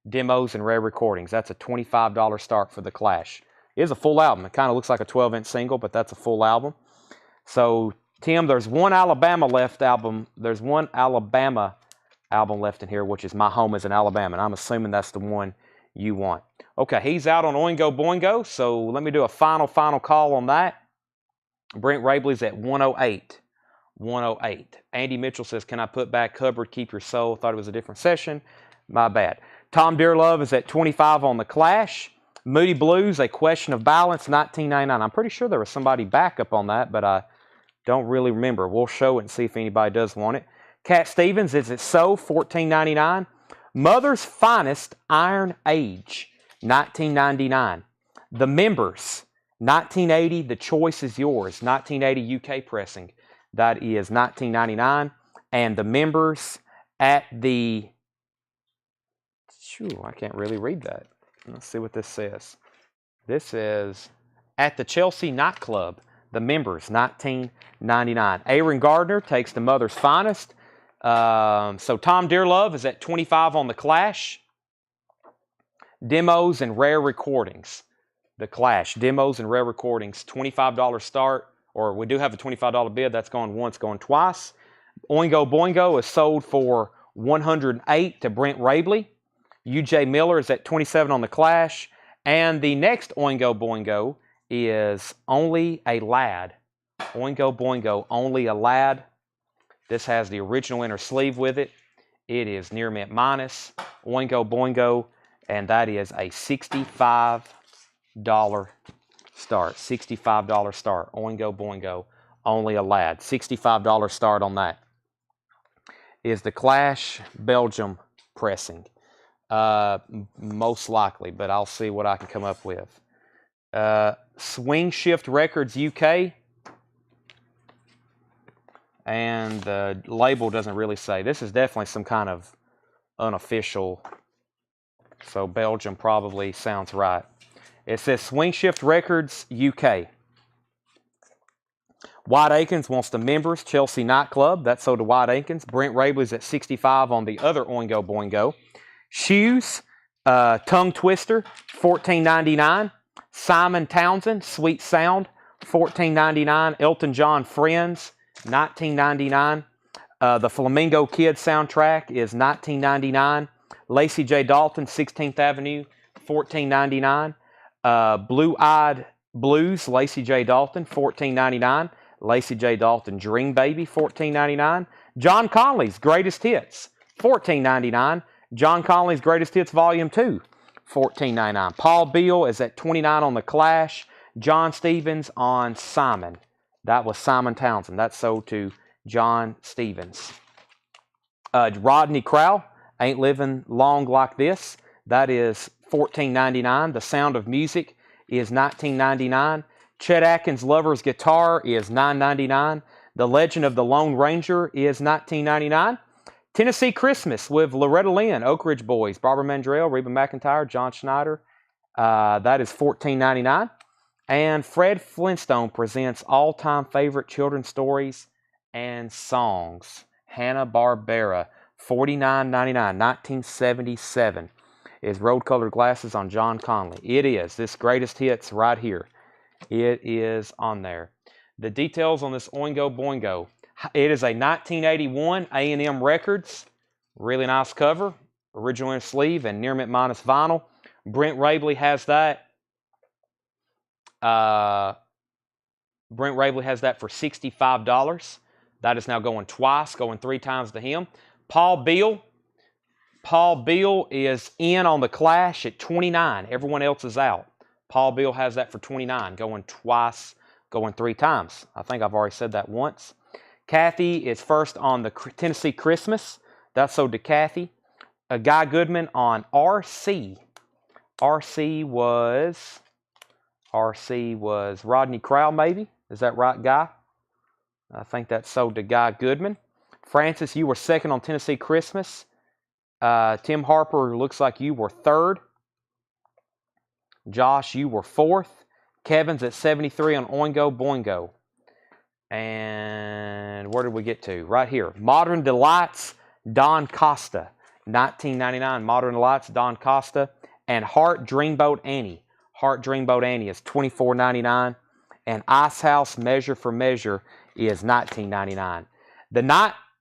Demos and rare recordings. That's a $25 start for The Clash. It is a full album. It kind of looks like a 12-inch single, but that's a full album. So... Tim, there's one Alabama album left in here, which is My Home is in Alabama, and I'm assuming that's the one you want. Okay, he's out on Oingo Boingo, so let me do a final call on that. Brent Rabel's at 108. 108. Andy Mitchell says, can I put back Hubbard, Keep Your Soul? Thought it was a different session. My bad. Tom Dearlove is at 25 on The Clash. Moody Blues, A Question of Balance, 1999. I'm pretty sure there was somebody back up on that, but I don't really remember. We'll show it and see if anybody does want it. Cat Stevens, Is It So? $14.99. Mother's Finest, Iron Age, $19.99. The Members, 1980, The Choice Is Yours, 1980 UK pressing. That is $19.99. And The Members at the... I can't really read that. Let's see what this says. This says, at the Chelsea Nightclub, The Members, $19.99. Aaron Gardner takes The Mother's Finest. So Tom Dearlove is at 25 on The Clash. Demos and rare recordings. The Clash, demos and rare recordings, $25 start. Or we do have a $25 bid. That's going once, going twice. Oingo Boingo is sold for $108 to Brent Rabel. UJ Miller is at 27 on The Clash. And the next Oingo Boingo is Only a Lad. Oingo Boingo, Only a Lad. This has the original inner sleeve with it. It is near mint minus. Oingo Boingo, and that is a $65 start. $65 start. Oingo Boingo, Only a Lad. $65 start on that. Is the Clash Belgium pressing? Most likely, but I'll see what I can come up with. Swing Shift Records UK, and the label doesn't really say. This is definitely some kind of unofficial, so Belgium probably sounds right. It says Swing Shift Records UK. White Akins wants The Members, Chelsea Nightclub. That's sold to White Akins. Brent Rabel's at 65 on the other Oingo Boingo. Shoes, Tongue Twister, $14.99. Simon Townsend, Sweet Sound, $14.99. Elton John, Friends, $19.99. The Flamingo Kid soundtrack is $19.99. Lacey J. Dalton, 16th Avenue, $14.99. Blue Eyed Blues, Lacey J. Dalton, $14.99. Lacey J. Dalton, Dream Baby, $14.99. John Conley's Greatest Hits, $14.99. John Conley's Greatest Hits Volume 2, $14.99. Paul Beal is at 29 on The Clash. John Stevens on Simon. That was Simon Townsend. That's sold to John Stevens. Rodney Crowell, Ain't Living Long Like This. That is $14.99. The Sound of Music is $19.99. Chet Atkins' Lover's Guitar is $9.99. The Legend of the Lone Ranger is $19.99. Tennessee Christmas with Loretta Lynn, Oak Ridge Boys, Barbara Mandrell, Reba McEntire, John Schneider. That is $14.99. And Fred Flintstone presents all-time favorite children's stories and songs. Hanna-Barbera, $49.99. 1977 is Road Colored Glasses on John Conley. It is. This greatest hits right here. It is on there. The details on this Oingo Boingo. It is a 1981 A&M Records. Really nice cover. Original inner sleeve and near mint minus vinyl. Brent Rabley has that. Brent Rabley has that for $65. That is now going twice, going 3 times to him. Paul Beal. Paul Beal is in on the Clash at 29. Everyone else is out. Paul Beal has that for 29, going twice, going 3 times. I think I've already said that once. Kathy is first on the Tennessee Christmas. That's sold to Kathy. Guy Goodman on RC. RC was Rodney Crowell, maybe. Is that right, Guy? I think that's sold to Guy Goodman. Francis, you were second on Tennessee Christmas. Tim Harper, looks like you were third. Josh, you were fourth. Kevin's at 73 on Oingo Boingo. And where did we get to? Right here. Modern Delights, Don Costa. 1999 Modern Delights, Don Costa. And Heart Dreamboat Annie. Heart Dreamboat Annie is $24.99. And Ice House Measure for Measure is $19.99.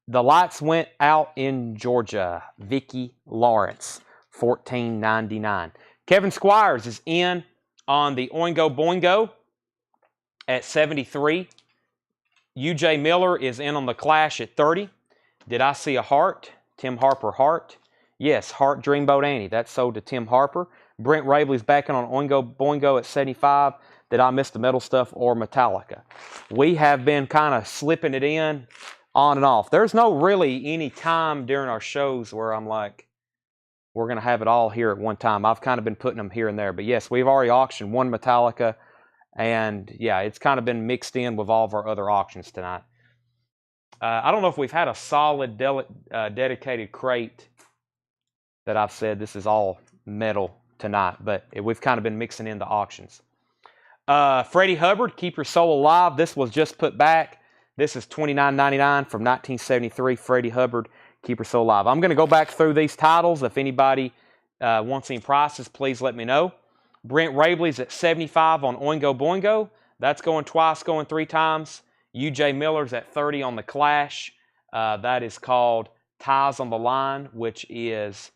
The lights went out in Georgia. Vicki Lawrence, $14.99. Kevin Squires is in on the Oingo Boingo at 73. UJ Miller is in on the Clash at 30. Did I see a heart? Tim Harper heart. Yes, Heart Dreamboat Annie. That's sold to Tim Harper. Brent Rabley's back in on Oingo Boingo at 75. Did I miss the Metal Stuff or Metallica? We have been kind of slipping it in on and off. There's no really any time during our shows where I'm like, we're going to have it all here at one time. I've kind of been putting them here and there. But yes, we've already auctioned one Metallica. And yeah, it's kind of been mixed in with all of our other auctions tonight. I don't know if we've had a solid dedicated crate that I've said this is all metal tonight. But we've kind of been mixing in the auctions. Freddie Hubbard, Keep Your Soul Alive. This was just put back. This is $29.99 from 1973. Freddie Hubbard, Keep Your Soul Alive. I'm going to go back through these titles. If anybody wants any prices, please let me know. Brent Rabley's at 75 on Oingo Boingo. That's going twice, going 3 times. UJ Miller's at 30 on the Clash. That is called Ties on the Line, which is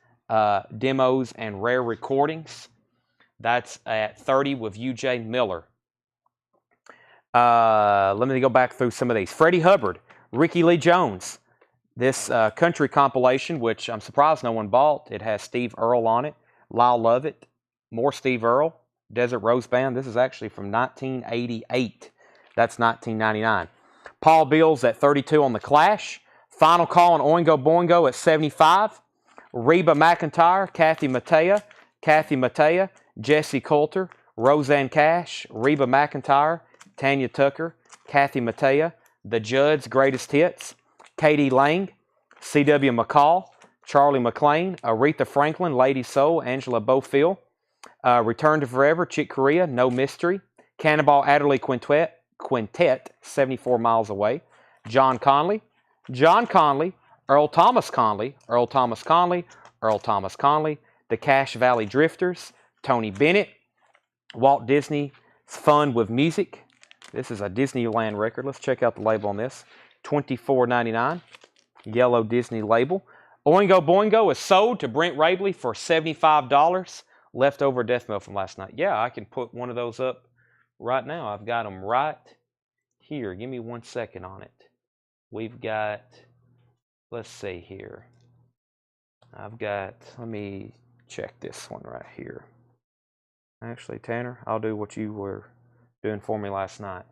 demos and rare recordings. That's at 30 with UJ Miller. Let me go back through some of these. Freddie Hubbard, Ricky Lee Jones. This country compilation, which I'm surprised no one bought. It has Steve Earle on it. Lyle Lovett. More Steve Earle. Desert Rose Band. This is actually from 1988. That's $19.99. Paul Beal's at 32 on the Clash. Final Call on Oingo Boingo at 75. Reba McEntire, Kathy Mattea, Jesse Coulter, Roseanne Cash, Reba McEntire, Tanya Tucker, Kathy Mattea, The Judds Greatest Hits, Katie Lang, C.W. McCall, Charlie McLean, Aretha Franklin, Lady Soul, Angela Bofill, Return to Forever, Chick Corea, No Mystery, Cannonball Adderley Quintet, 74 Miles Away, John Conley, Earl Thomas Conley, The Cache Valley Drifters, Tony Bennett, Walt Disney's Fun with Music. This is a Disneyland record. Let's check out the label on this. $24.99. Yellow Disney label. Oingo Boingo is sold to Brent Rabley for $75. Leftover death metal from last night. Yeah, I can put one of those up right now. I've got them right here. Give me 1 second on it. We've got, let's see here. Let me check this one right here. Actually, Tanner, I'll do what you were doing for me last night.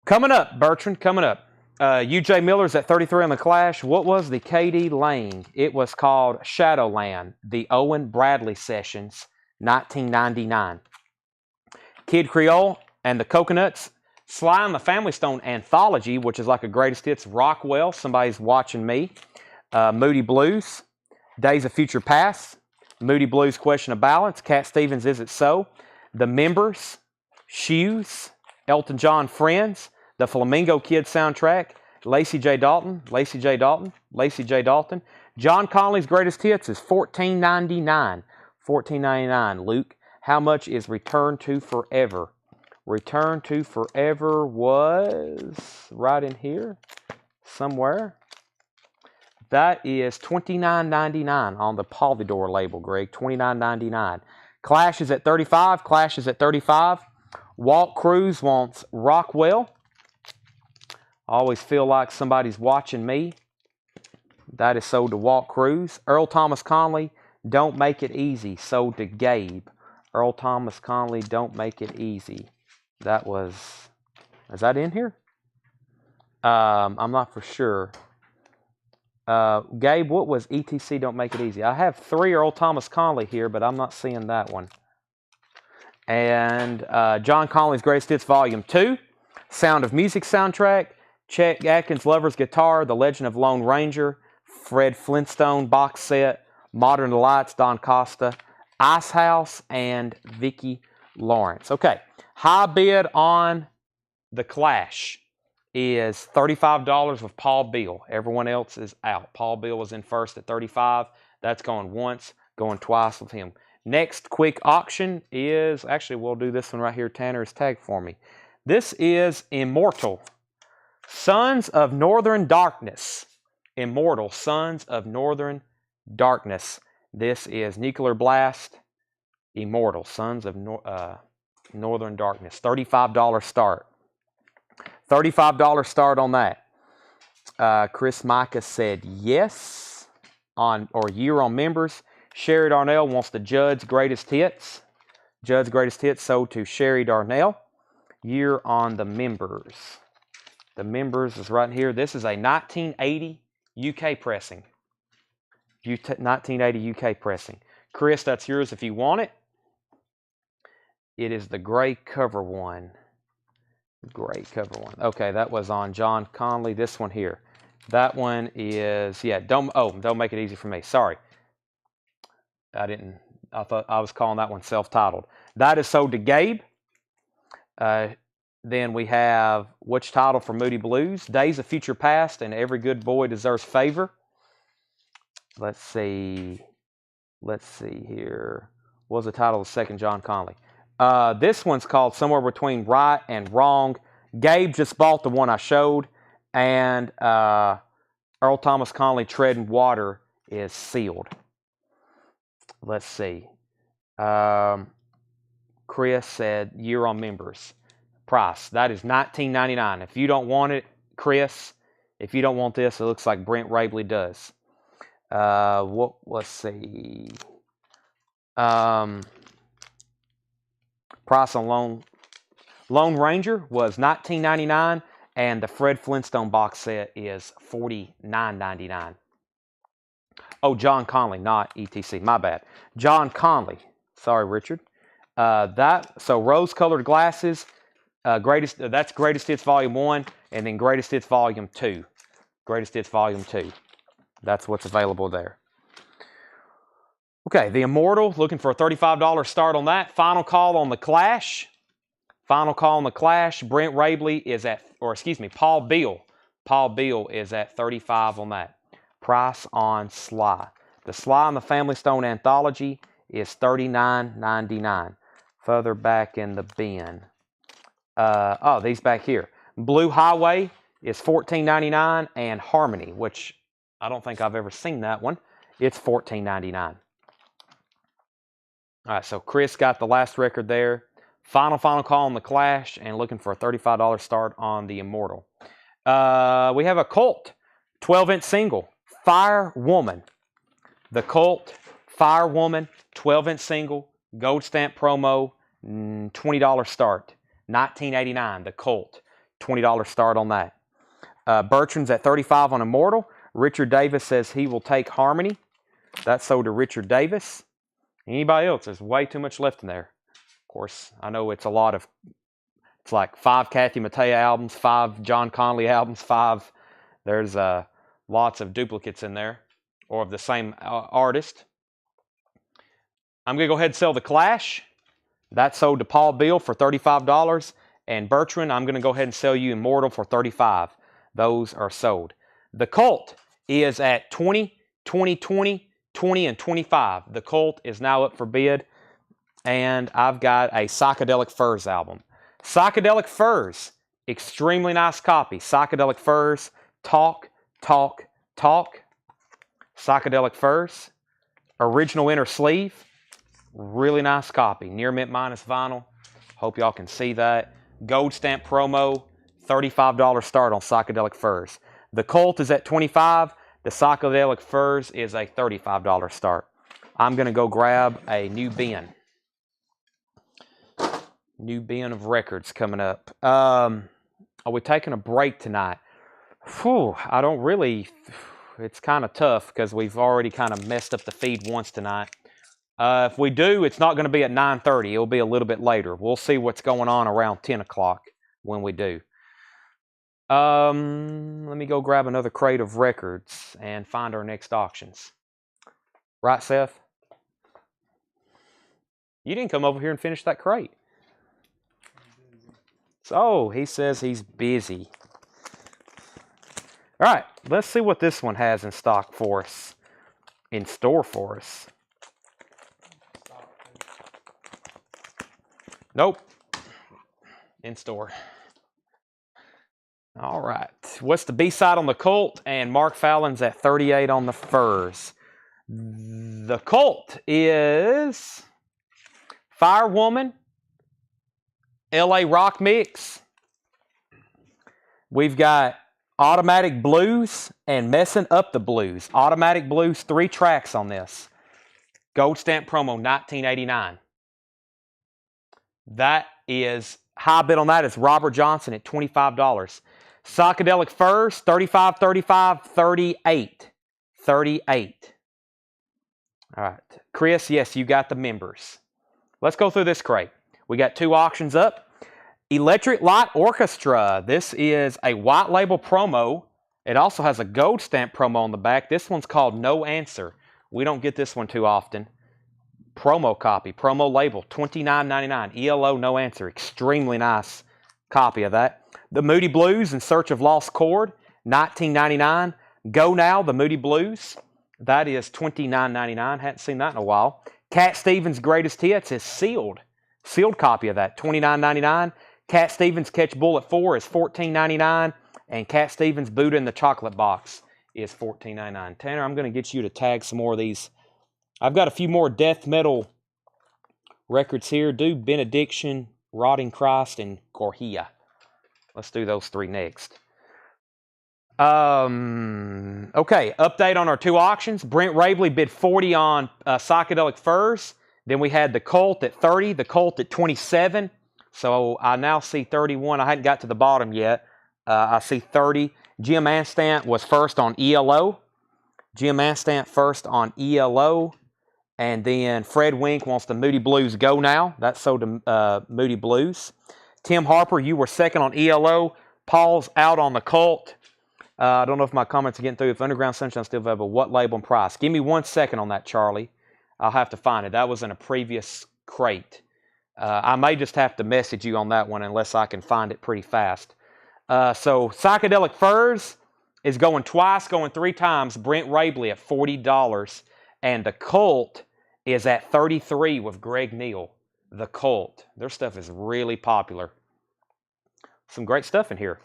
Coming up, Bertrand, coming up. UJ Miller's at 33 on the Clash. What was the KD Lang? It was called Shadowland, the Owen Bradley Sessions, 1999. Kid Creole and the Coconuts. Sly and the Family Stone Anthology, which is like a greatest hits. Rockwell, Somebody's Watching Me. Moody Blues, Days of Future Past. Moody Blues, Question of Balance. Cat Stevens, Is It So? The Members, Shoes, Elton John, Friends. The Flamingo Kid soundtrack, Lacey J. Dalton, Lacey J. Dalton, Lacey J. Dalton. John Conley's greatest hits is $14.99. $14.99. Luke, how much is Return to Forever? Return to Forever was right in here somewhere. That is $29.99 on the Polydor label, Greg. $29.99. Clash is at $35. Clash is at $35. Walt Cruz wants Rockwell. I always feel like somebody's watching me. That is sold to Walt Cruz. Earl Thomas Conley, Don't Make It Easy, sold to Gabe. Earl Thomas Conley, Don't Make It Easy. That was, is that in here? I'm not for sure. Gabe, what was ETC Don't Make It Easy? I have 3 Earl Thomas Conley here, but I'm not seeing that one. And John Conley's Greatest Hits Volume 2, Sound of Music soundtrack, Chet Atkins Lover's Guitar, The Legend of Lone Ranger, Fred Flintstone box set, Modern Delights, Don Costa, Ice House, and Vicki Lawrence. Okay, high bid on the Clash is $35 with Paul Beal. Everyone else is out. Paul Beal was in first at $35. That's going once, going twice with him. Next quick auction is, actually we'll do this one right here. Tanner is tagged for me. This is Immortal. Sons of Northern Darkness. Immortal. Sons of Northern Darkness. This is Nuclear Blast. Immortal. Sons of Northern Darkness. $35 start. $35 start on that. Chris Micah said yes on or year on members. Sherry Darnell wants the Judd's Greatest Hits. Judd's Greatest Hits sold to Sherry Darnell. Year on the members. The members is right here. This is a 1980 UK pressing. 1980 UK pressing. Chris, that's yours if you want it. It is the gray cover one. Gray cover one. Okay, that was on John Conley. This one here. That one is, yeah, don't make it easy for me. Sorry. I thought I was calling that one self-titled. That is sold to Gabe. Then we have which title for Moody Blues? Days of Future Past and Every Good Boy Deserves Favor. Let's see here. What was the title of the second John Conley? This one's called Somewhere Between Right and Wrong. Gabe just bought the one I showed. And Earl Thomas Conley Treading Water is sealed. Let's see. Chris said year on members. Price. That is $19.99. If you don't want it, Chris, if you don't want this, it looks like Brent Rabley does. Let's see. Price on Lone Ranger was $19.99, and the Fred Flintstone box set is $49.99. Oh, John Conley, not ETC. My bad. John Conley. Sorry, Richard. So rose-colored glasses. That's Greatest Hits Volume 1, and then Greatest Hits Volume 2. Greatest Hits Volume 2. That's what's available there. Okay, the Immortal, looking for a $35 start on that. Final call on the Clash. Final call on the Clash. Brent Rabley is at, Paul Beal. Paul Beal is at $35 on that. Price on Sly. The Sly and the Family Stone Anthology is $39.99. Further back in the bin. These back here. Blue Highway is $14.99, and Harmony, which I don't think I've ever seen that one. It's $14.99. All right, so Chris got the last record there. Final call on the Clash, and looking for a $35 start on the Immortal. We have a Cult 12-inch single, Fire Woman. The Cult, Fire Woman, 12-inch single, gold stamp promo, $20 start. $19.89, the Cult. $20 start on that. Bertrand's at $35 on Immortal. Richard Davis says he will take Harmony. That's sold to Richard Davis. Anybody else? There's way too much left in there. Of course, I know it's it's like 5 Kathy Mattea albums, 5 John Conley albums, 5. There's lots of duplicates in there, or of the same artist. I'm going to go ahead and sell the Clash. That's sold to Paul Beal for $35. And Bertrand, I'm going to go ahead and sell you Immortal for $35. Those are sold. The Colt is at 20, 20, 20, 20, and 25. The Colt is now up for bid. And I've got a Psychedelic Furs album. Psychedelic Furs, extremely nice copy. Psychedelic Furs, Talk, Talk, Talk. Psychedelic Furs, original inner sleeve. Really nice copy. Near mint minus vinyl. Hope y'all can see that. Gold stamp promo, $35 start on Psychedelic Furs. The Colt is at $25. The Psychedelic Furs is a $35 start. I'm going to go grab a new bin. New bin of records coming up. Are we taking a break tonight? Whew, I don't really. It's kind of tough because we've already kind of messed up the feed once tonight. If we do, it's not going to be at 9:30. It'll be a little bit later. We'll see what's going on around 10 o'clock when we do. Let me go grab another crate of records and find our next auctions. Right, Seth? You didn't come over here and finish that crate. So, he says he's busy. All right, let's see what this one has in stock for us, in store for us. Nope, in store. All right, what's the B-side on the Colt? And Mark Fallon's at 38 on the Furs. The Colt is Firewoman, LA Rock Mix. We've got Automatic Blues and Messing Up the Blues. Automatic Blues, 3 tracks on this. Gold stamp promo, $19.89. That is, high bid on that is Robert Johnson at $25. Psychedelic Furs, $35, $35, $38. $38. All right. Chris, yes, you got the members. Let's go through this crate. We got 2 auctions up. Electric Light Orchestra. This is a white label promo. It also has a gold stamp promo on the back. This one's called No Answer. We don't get this one too often. Promo copy, promo label, $29.99. ELO No Answer. Extremely nice copy of that. The Moody Blues, In Search of Lost Chord, $19.99. Go Now, The Moody Blues. That is $29.99. Hadn't seen that in a while. Cat Stevens' Greatest Hits is sealed. Sealed copy of that, $29.99. Cat Stevens' Catch Bullet 4 is $14.99. And Cat Stevens' Buddha in the Chocolate Box is $14.99. Tanner, I'm going to get you to tag some more of these. I've got a few more death metal records here. Do Benediction, Rotting Christ, and Gorhia. Let's do those 3 next. Okay, update on our 2 auctions. Brent Ravely bid 40 on Psychedelic Furs. Then we had the Colt at 30, the Colt at 27. So I now see 31. I hadn't got to the bottom yet. I see 30. Jim Anstant was first on ELO. Jim Anstant first on ELO. And then Fred Wink wants the Moody Blues Go Now. That's sold to Moody Blues. Tim Harper, you were second on ELO. Paul's out on the Colt. I don't know if my comments are getting through. If Underground Sunshine is still available, what label and price? Give me 1 second on that, Charlie. I'll have to find it. That was in a previous crate. I may just have to message you on that one unless I can find it pretty fast. So Psychedelic Furs is going twice, going 3 times. Brent Ravely at $40. And the Colt is at $33 with Greg Neal. The Colt. Their stuff is really popular. Some great stuff in here.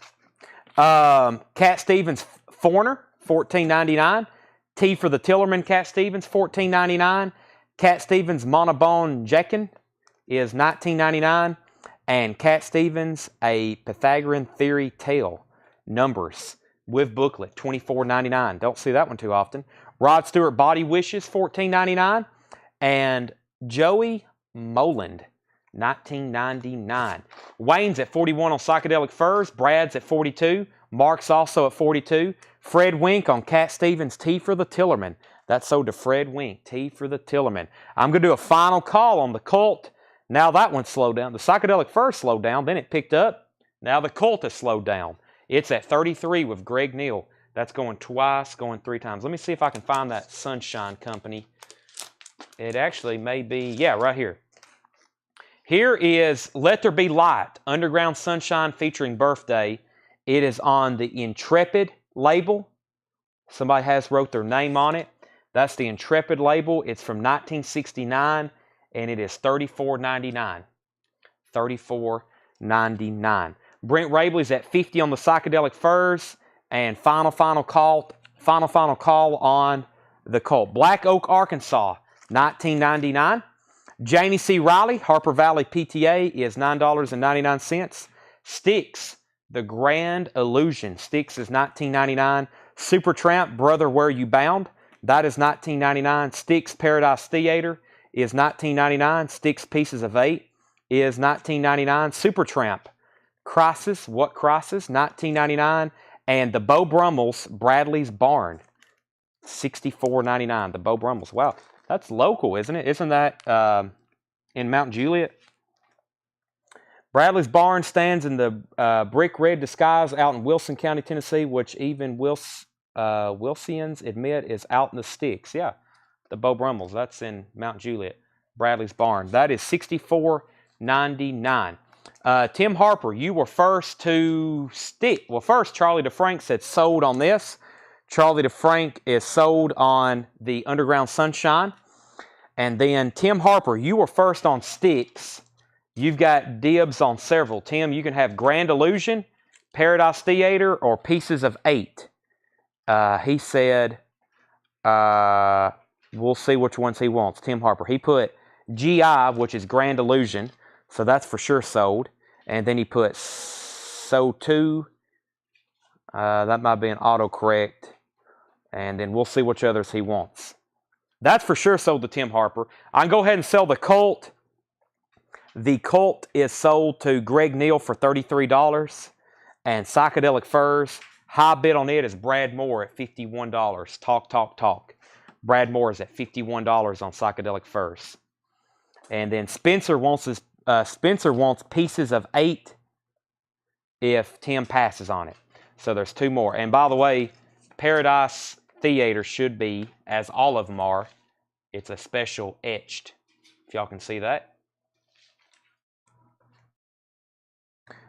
Cat Stevens Foreigner, $14.99. T for the Tillerman, Cat Stevens, $14.99. Cat Stevens Monobone Jekin is $19.99. And Cat Stevens, a Pythagorean Theory Tale, Numbers, with booklet, $24.99. Don't see that one too often. Rod Stewart Body Wishes, $14.99. And Joey Moland, $19.99. Wayne's at 41 on Psychedelic Furs. Brad's at 42. Mark's also at 42. Fred Wink on Cat Stevens, T for the Tillerman. That's sold to Fred Wink, T for the Tillerman. I'm going to do a final call on the Colt. Now that one slowed down. The Psychedelic Furs slowed down, then it picked up. Now the Colt has slowed down. It's at 33 with Greg Neal. That's going twice, going 3 times. Let me see if I can find that Sunshine Company. It actually may be, yeah, right here. Here is Let There Be Light, Underground Sunshine featuring Birthday. It is on the Intrepid label. Somebody has wrote their name on it. That's the Intrepid label. It's from 1969, and it is $34.99. $34.99. Brent Rabley's at 50 on the Psychedelic Furs, and final call on the Colt. Black Oak, Arkansas, $19.99. Janie C. Riley, Harper Valley PTA, is $9.99. Sticks, the Grand Illusion. Sticks is $19.99. Supertramp, Brother Where You Bound, that is $19.99. Sticks Paradise Theater is $19.99. Sticks Pieces of 8 is $19.99. Supertramp, Crisis, What Crisis, $19.99. And the Beau Brummels, Bradley's Barn, $64.99. The Beau Brummels. Wow, that's local, isn't it? Isn't that in Mount Juliet? Bradley's Barn stands in the brick red disguise out in Wilson County, Tennessee, which even Wilsians admit is out in the sticks. Yeah, the Beau Brummels. That's in Mount Juliet. Bradley's Barn. That is $64.99. Tim Harper, you were first to stick. Well, first, Charlie DeFrank said sold on this. Charlie DeFrank is sold on the Underground Sunshine. And then Tim Harper, you were first on sticks. You've got dibs on several. Tim, you can have Grand Illusion, Paradise Theater, or Pieces of 8. He said, we'll see which ones he wants. Tim Harper. He put GI, which is Grand Illusion, so that's for sure sold. And then he put So 2. That might be an autocorrect. And then we'll see which others he wants. That's for sure sold to Tim Harper. I can go ahead and sell the Colt. The Colt is sold to Greg Neal for $33. And Psychedelic Furs, high bid on it is Brad Moore at $51. Talk. Brad Moore is at $51 on Psychedelic Furs. And then Spencer wants Pieces of 8 if Tim passes on it. So there's 2 more. And by the way, Paradise Theater should be, as all of them are, it's a special etched. If y'all can see that.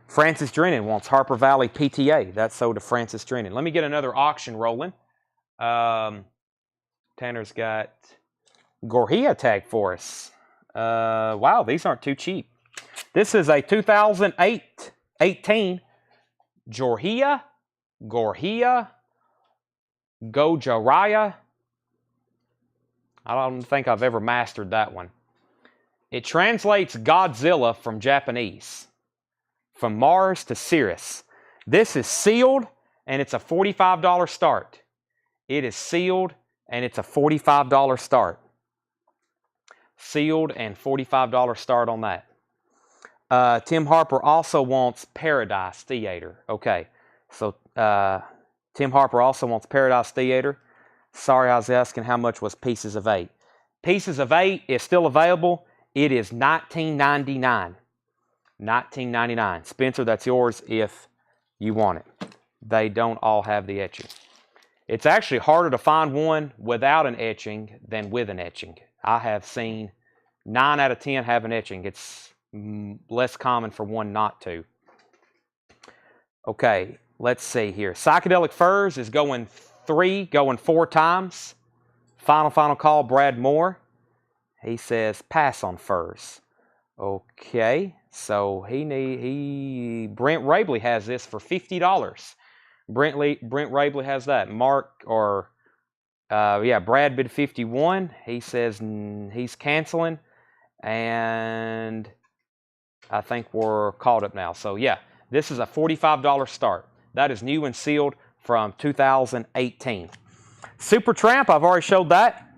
Francis Drennan wants Harper Valley PTA. That's sold to Francis Drennan. Let me get another auction rolling. Tanner's got Gorhia tag for us. Wow, these aren't too cheap. This is a 2018 Gorhia Gojariah. I don't think I've ever mastered that one. It translates Godzilla from Japanese. From Mars to Sirius. This is sealed, and it's a $45 start. It is sealed, and it's a $45 start. Sealed and $45 start on that. Tim Harper also wants Paradise Theater. Okay, so Tim Harper also wants Paradise Theater. Sorry, I was asking how much was Pieces of 8. Pieces of 8 is still available. It is $19.99. $19.99. Spencer, that's yours if you want it. They don't all have the etching. It's actually harder to find one without an etching than with an etching. I have seen 9 out of 10 have an etching. It's less common for one not to. Okay, let's see here. Psychedelic Furs is going 4 times. Final call, Brad Moore. He says pass on Furs. Okay, so Brent Rabley has this for $50. Brent Rabley has that. Brad bid 51. He says he's canceling, and I think we're caught up now. So yeah, this is a $45 start. That is new and sealed from 2018. Supertramp, I've already showed that.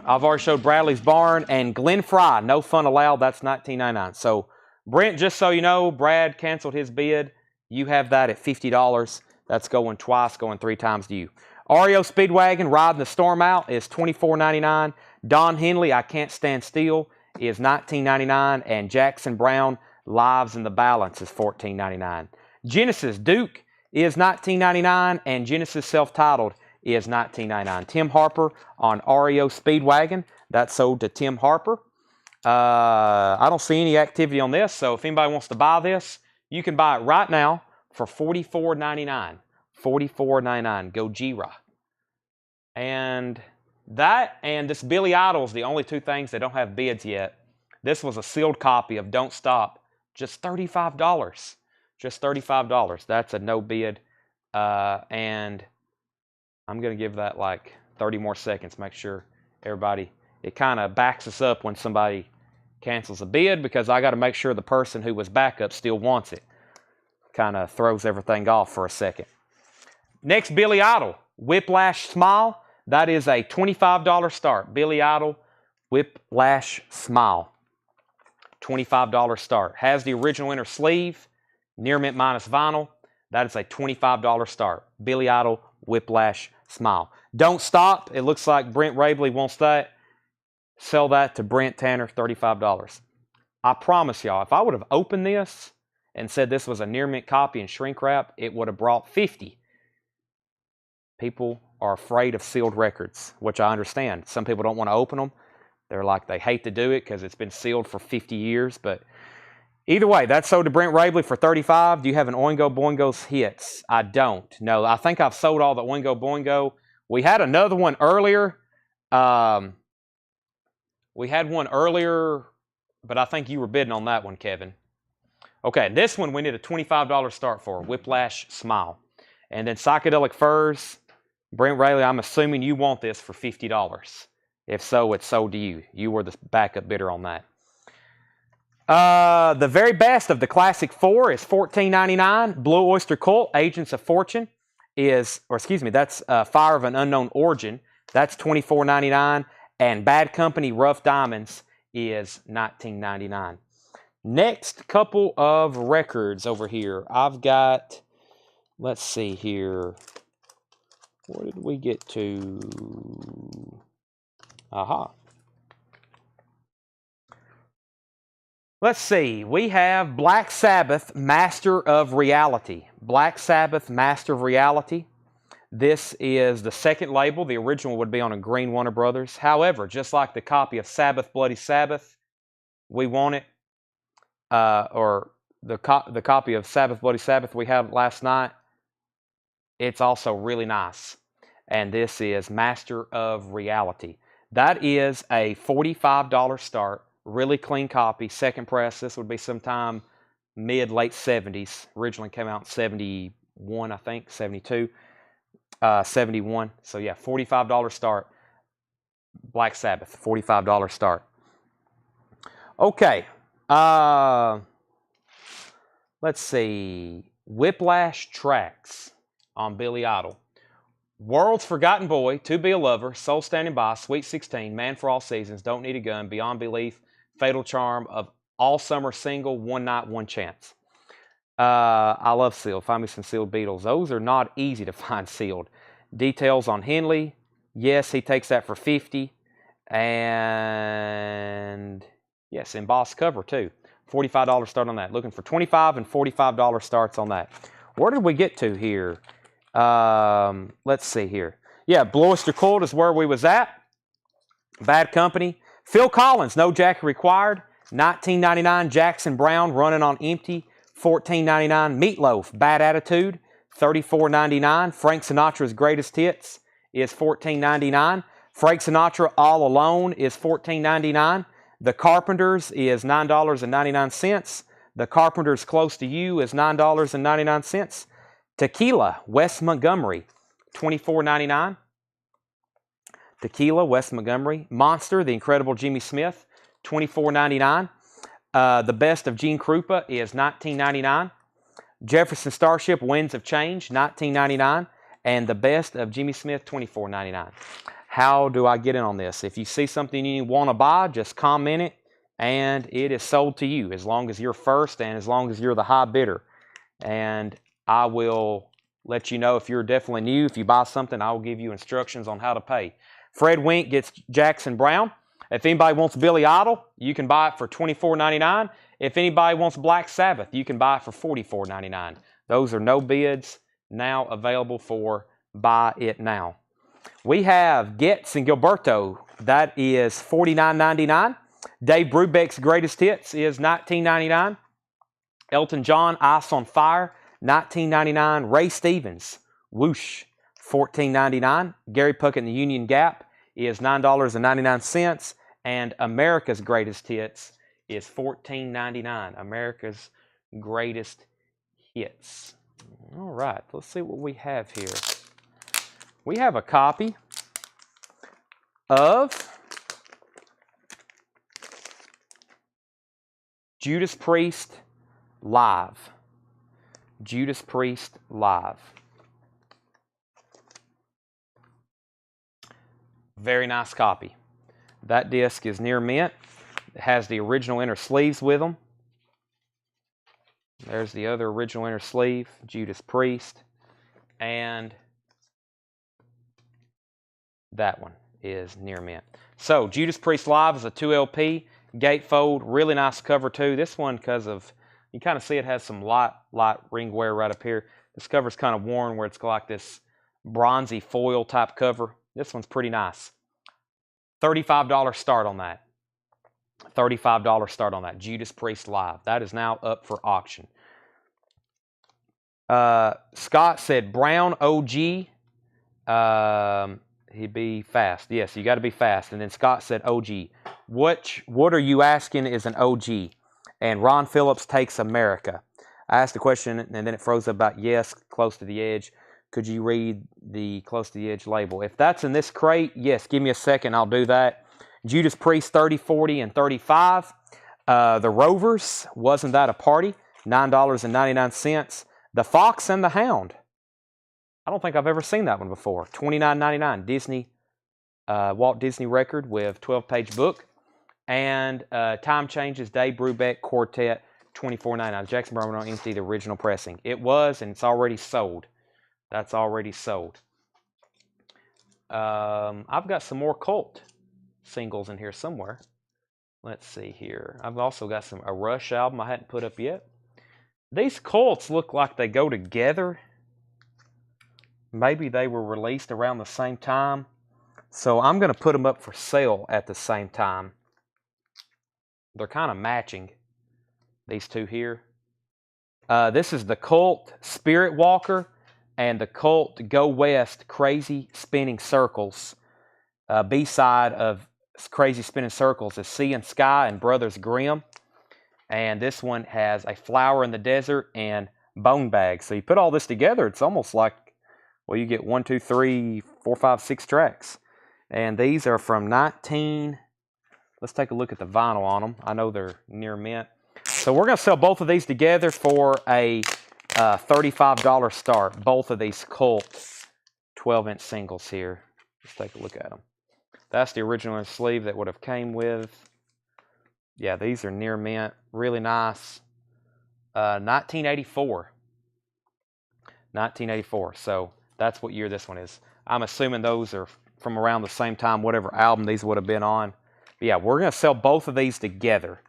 I've already showed Bradley's Barn and Glenn Fry, no fun allowed. That's $19.99. So Brent, just so you know, Brad canceled his bid. You have that at $50. That's going twice, going 3 times to you. REO Speedwagon, Riding the Storm Out, is $24.99. Don Henley, I Can't Stand Still, is $19.99. And Jackson Brown, Lives in the Balance, is $14.99. Genesis Duke is $19.99. And Genesis Self-Titled is $19.99. Tim Harper on REO Speedwagon. That's sold to Tim Harper. I don't see any activity on this, so if anybody wants to buy this, you can buy it right now for $44.99. $44.99. Gojira. And that and this Billy Idol is the only two things that don't have bids yet. This was a sealed copy of Don't Stop. Just $35. Just $35. That's a no bid. And I'm going to give that like 30 more seconds. Make sure everybody, it kind of backs us up when somebody cancels a bid because I got to make sure the person who was backup still wants it. Kind of throws everything off for a second. Next, Billy Idol. Whiplash Smile. That is a $25 start. Billy Idol Whiplash Smile. $25 start. Has the original inner sleeve. Near mint minus vinyl. That is a $25 start. Billy Idol Whiplash Smile. Don't Stop. It looks like Brent Rabley wants that. Sell that to Brent Tanner, $35. I promise y'all, if I would have opened this and said this was a near mint copy and shrink wrap, it would have brought 50. People are afraid of sealed records, which I understand. Some people don't want to open them. They're like, they hate to do it because it's been sealed for 50 years. But either way, that's sold to Brent Rabley for $35. Do you have an Oingo Boingo's hits? I don't. No, I think I've sold all the Oingo Boingo. We had another one earlier. We had one earlier, but I think you were bidding on that one, Kevin. Okay, this one we need a $25 start for. Whiplash Smile. And then Psychedelic Furs. Brent Rabley, I'm assuming you want this for $50. If so, it's sold to you. You were the backup bidder on that. The very best of the Classic 4 is $14.99. Blue Oyster Cult, Agents of Fortune is, or excuse me, that's Fire of an Unknown Origin. That's $24.99. And Bad Company Rough Diamonds is $19.99. Next couple of records over here. I've got, let's see here. What did we get to? Aha. Let's see. We have Black Sabbath, Master of Reality. Black Sabbath, Master of Reality. This is the second label. The original would be on a green Warner Brothers. However, just like the copy of Sabbath, Bloody Sabbath, we want it. Or the copy of Sabbath, Bloody Sabbath we had last night. It's also really nice. And this is Master of Reality. That is a $45 start. Really clean copy. Second press. This would be sometime mid-late 70s. Originally came out in 71, I think. 72. 71. So yeah, $45 start. Black Sabbath. $45 start. Okay. Let's see. Whiplash Tracks on Billy Idol. World's Forgotten Boy, To Be a Lover, Soul Standing By, Sweet 16, Man for All Seasons, Don't Need a Gun, Beyond Belief, Fatal Charm, of All Summer Single, One Night, One Chance. I love sealed. Find me some sealed Beatles. Those are not easy to find sealed. Details on Henley. Yes, he takes that for $50. And yes, embossed cover too. $45 start on that. Looking for $25 and $45 starts on that. Where did we get to here? Let's see here. Yeah, Blue Oyster Cult is where we was at. Bad Company. Phil Collins, No Jacket Required. $19.99. Jackson Brown, Running on Empty. $14.99. Meatloaf, Bad Attitude. $34.99. Frank Sinatra's Greatest Hits is $14.99. Frank Sinatra, All Alone is $14.99. The Carpenters is $9.99. The Carpenters Close to You is $9.99. Tequila, Wes Montgomery, $24.99. Tequila, Wes Montgomery. Monster, The Incredible Jimmy Smith, $24.99. The Best of Gene Krupa is $19.99. Jefferson Starship, Winds of Change, $19.99. And The Best of Jimmy Smith, $24.99. How do I get in on this? If you see something you want to buy, just comment it, and it is sold to you as long as you're first and as long as you're the high bidder. And I will let you know if you're definitely new. If you buy something, I will give you instructions on how to pay. Fred Wink gets Jackson Brown. If anybody wants Billy Idol, you can buy it for $24.99. If anybody wants Black Sabbath, you can buy it for $44.99. Those are no bids now available for buy it now. We have Getz and Gilberto. That is $49.99. Dave Brubeck's Greatest Hits is $19.99. Elton John, Ice on Fire, $19.99. Ray Stevens, Whoosh, $14.99. Gary Puckett and the Union Gap is $9.99. And America's Greatest Hits is $14.99. America's Greatest Hits. All right, let's see what we have here. We have a copy of Judas Priest Live. Judas Priest Live. Very nice copy. That disc is near mint. It has the original inner sleeves with them. There's the other original inner sleeve, Judas Priest. And that one is near mint. So, Judas Priest Live is a 2LP, gatefold, really nice cover too. This one, because of, you kind of see it has some light ring wear right up here. This cover's kind of worn where it's like this bronzy foil type cover. This one's pretty nice. $35 start on that. $35 start on that. Judas Priest Live. That is now up for auction. Scott said Brown OG. He'd be fast. Yes, you got to be fast. And then Scott said OG. What are you asking is an OG? And Ron Phillips takes America. I asked a question and then it froze up about yes, close to the edge. Could you read the close to the edge label? If that's in this crate, yes, give me a second, I'll do that. Judas Priest 30, 40, and 35. The Rovers, Wasn't That a Party? $9.99. The Fox and the Hound. I don't think I've ever seen that one before. $29.99. Disney, Walt Disney record with 12-page book. And Time Changes, Dave Brubeck Quartet, $24.99. Jackson Brown on empty, the original pressing. It was, and it's already sold. That's already sold. I've got some more Cult singles in here somewhere. Let's see here. I've also got a Rush album I hadn't put up yet. These Cults look like they go together. Maybe they were released around the same time. So I'm going to put them up for sale at the same time. They're kind of matching, these two here. This is the Cult Spirit Walker and the Cult Go West Crazy Spinning Circles. B-side of Crazy Spinning Circles is Sea and Sky and Brothers Grimm. And this one has A Flower in the Desert and Bone Bag. So you put all this together, it's almost like, well, you get 1, 2, 3, 4, 5, 6 tracks. And these are from 19... Let's take a look at the vinyl on them. I know they're near mint. So we're going to sell both of these together for a $35 start. Both of these Cult 12-inch singles here. Let's take a look at them. That's the original sleeve that would have came with. Yeah, these are near mint. Really nice. 1984. 1984. So that's what year this one is. I'm assuming those are from around the same time, whatever album these would have been on. But yeah, we're going to sell both of these together.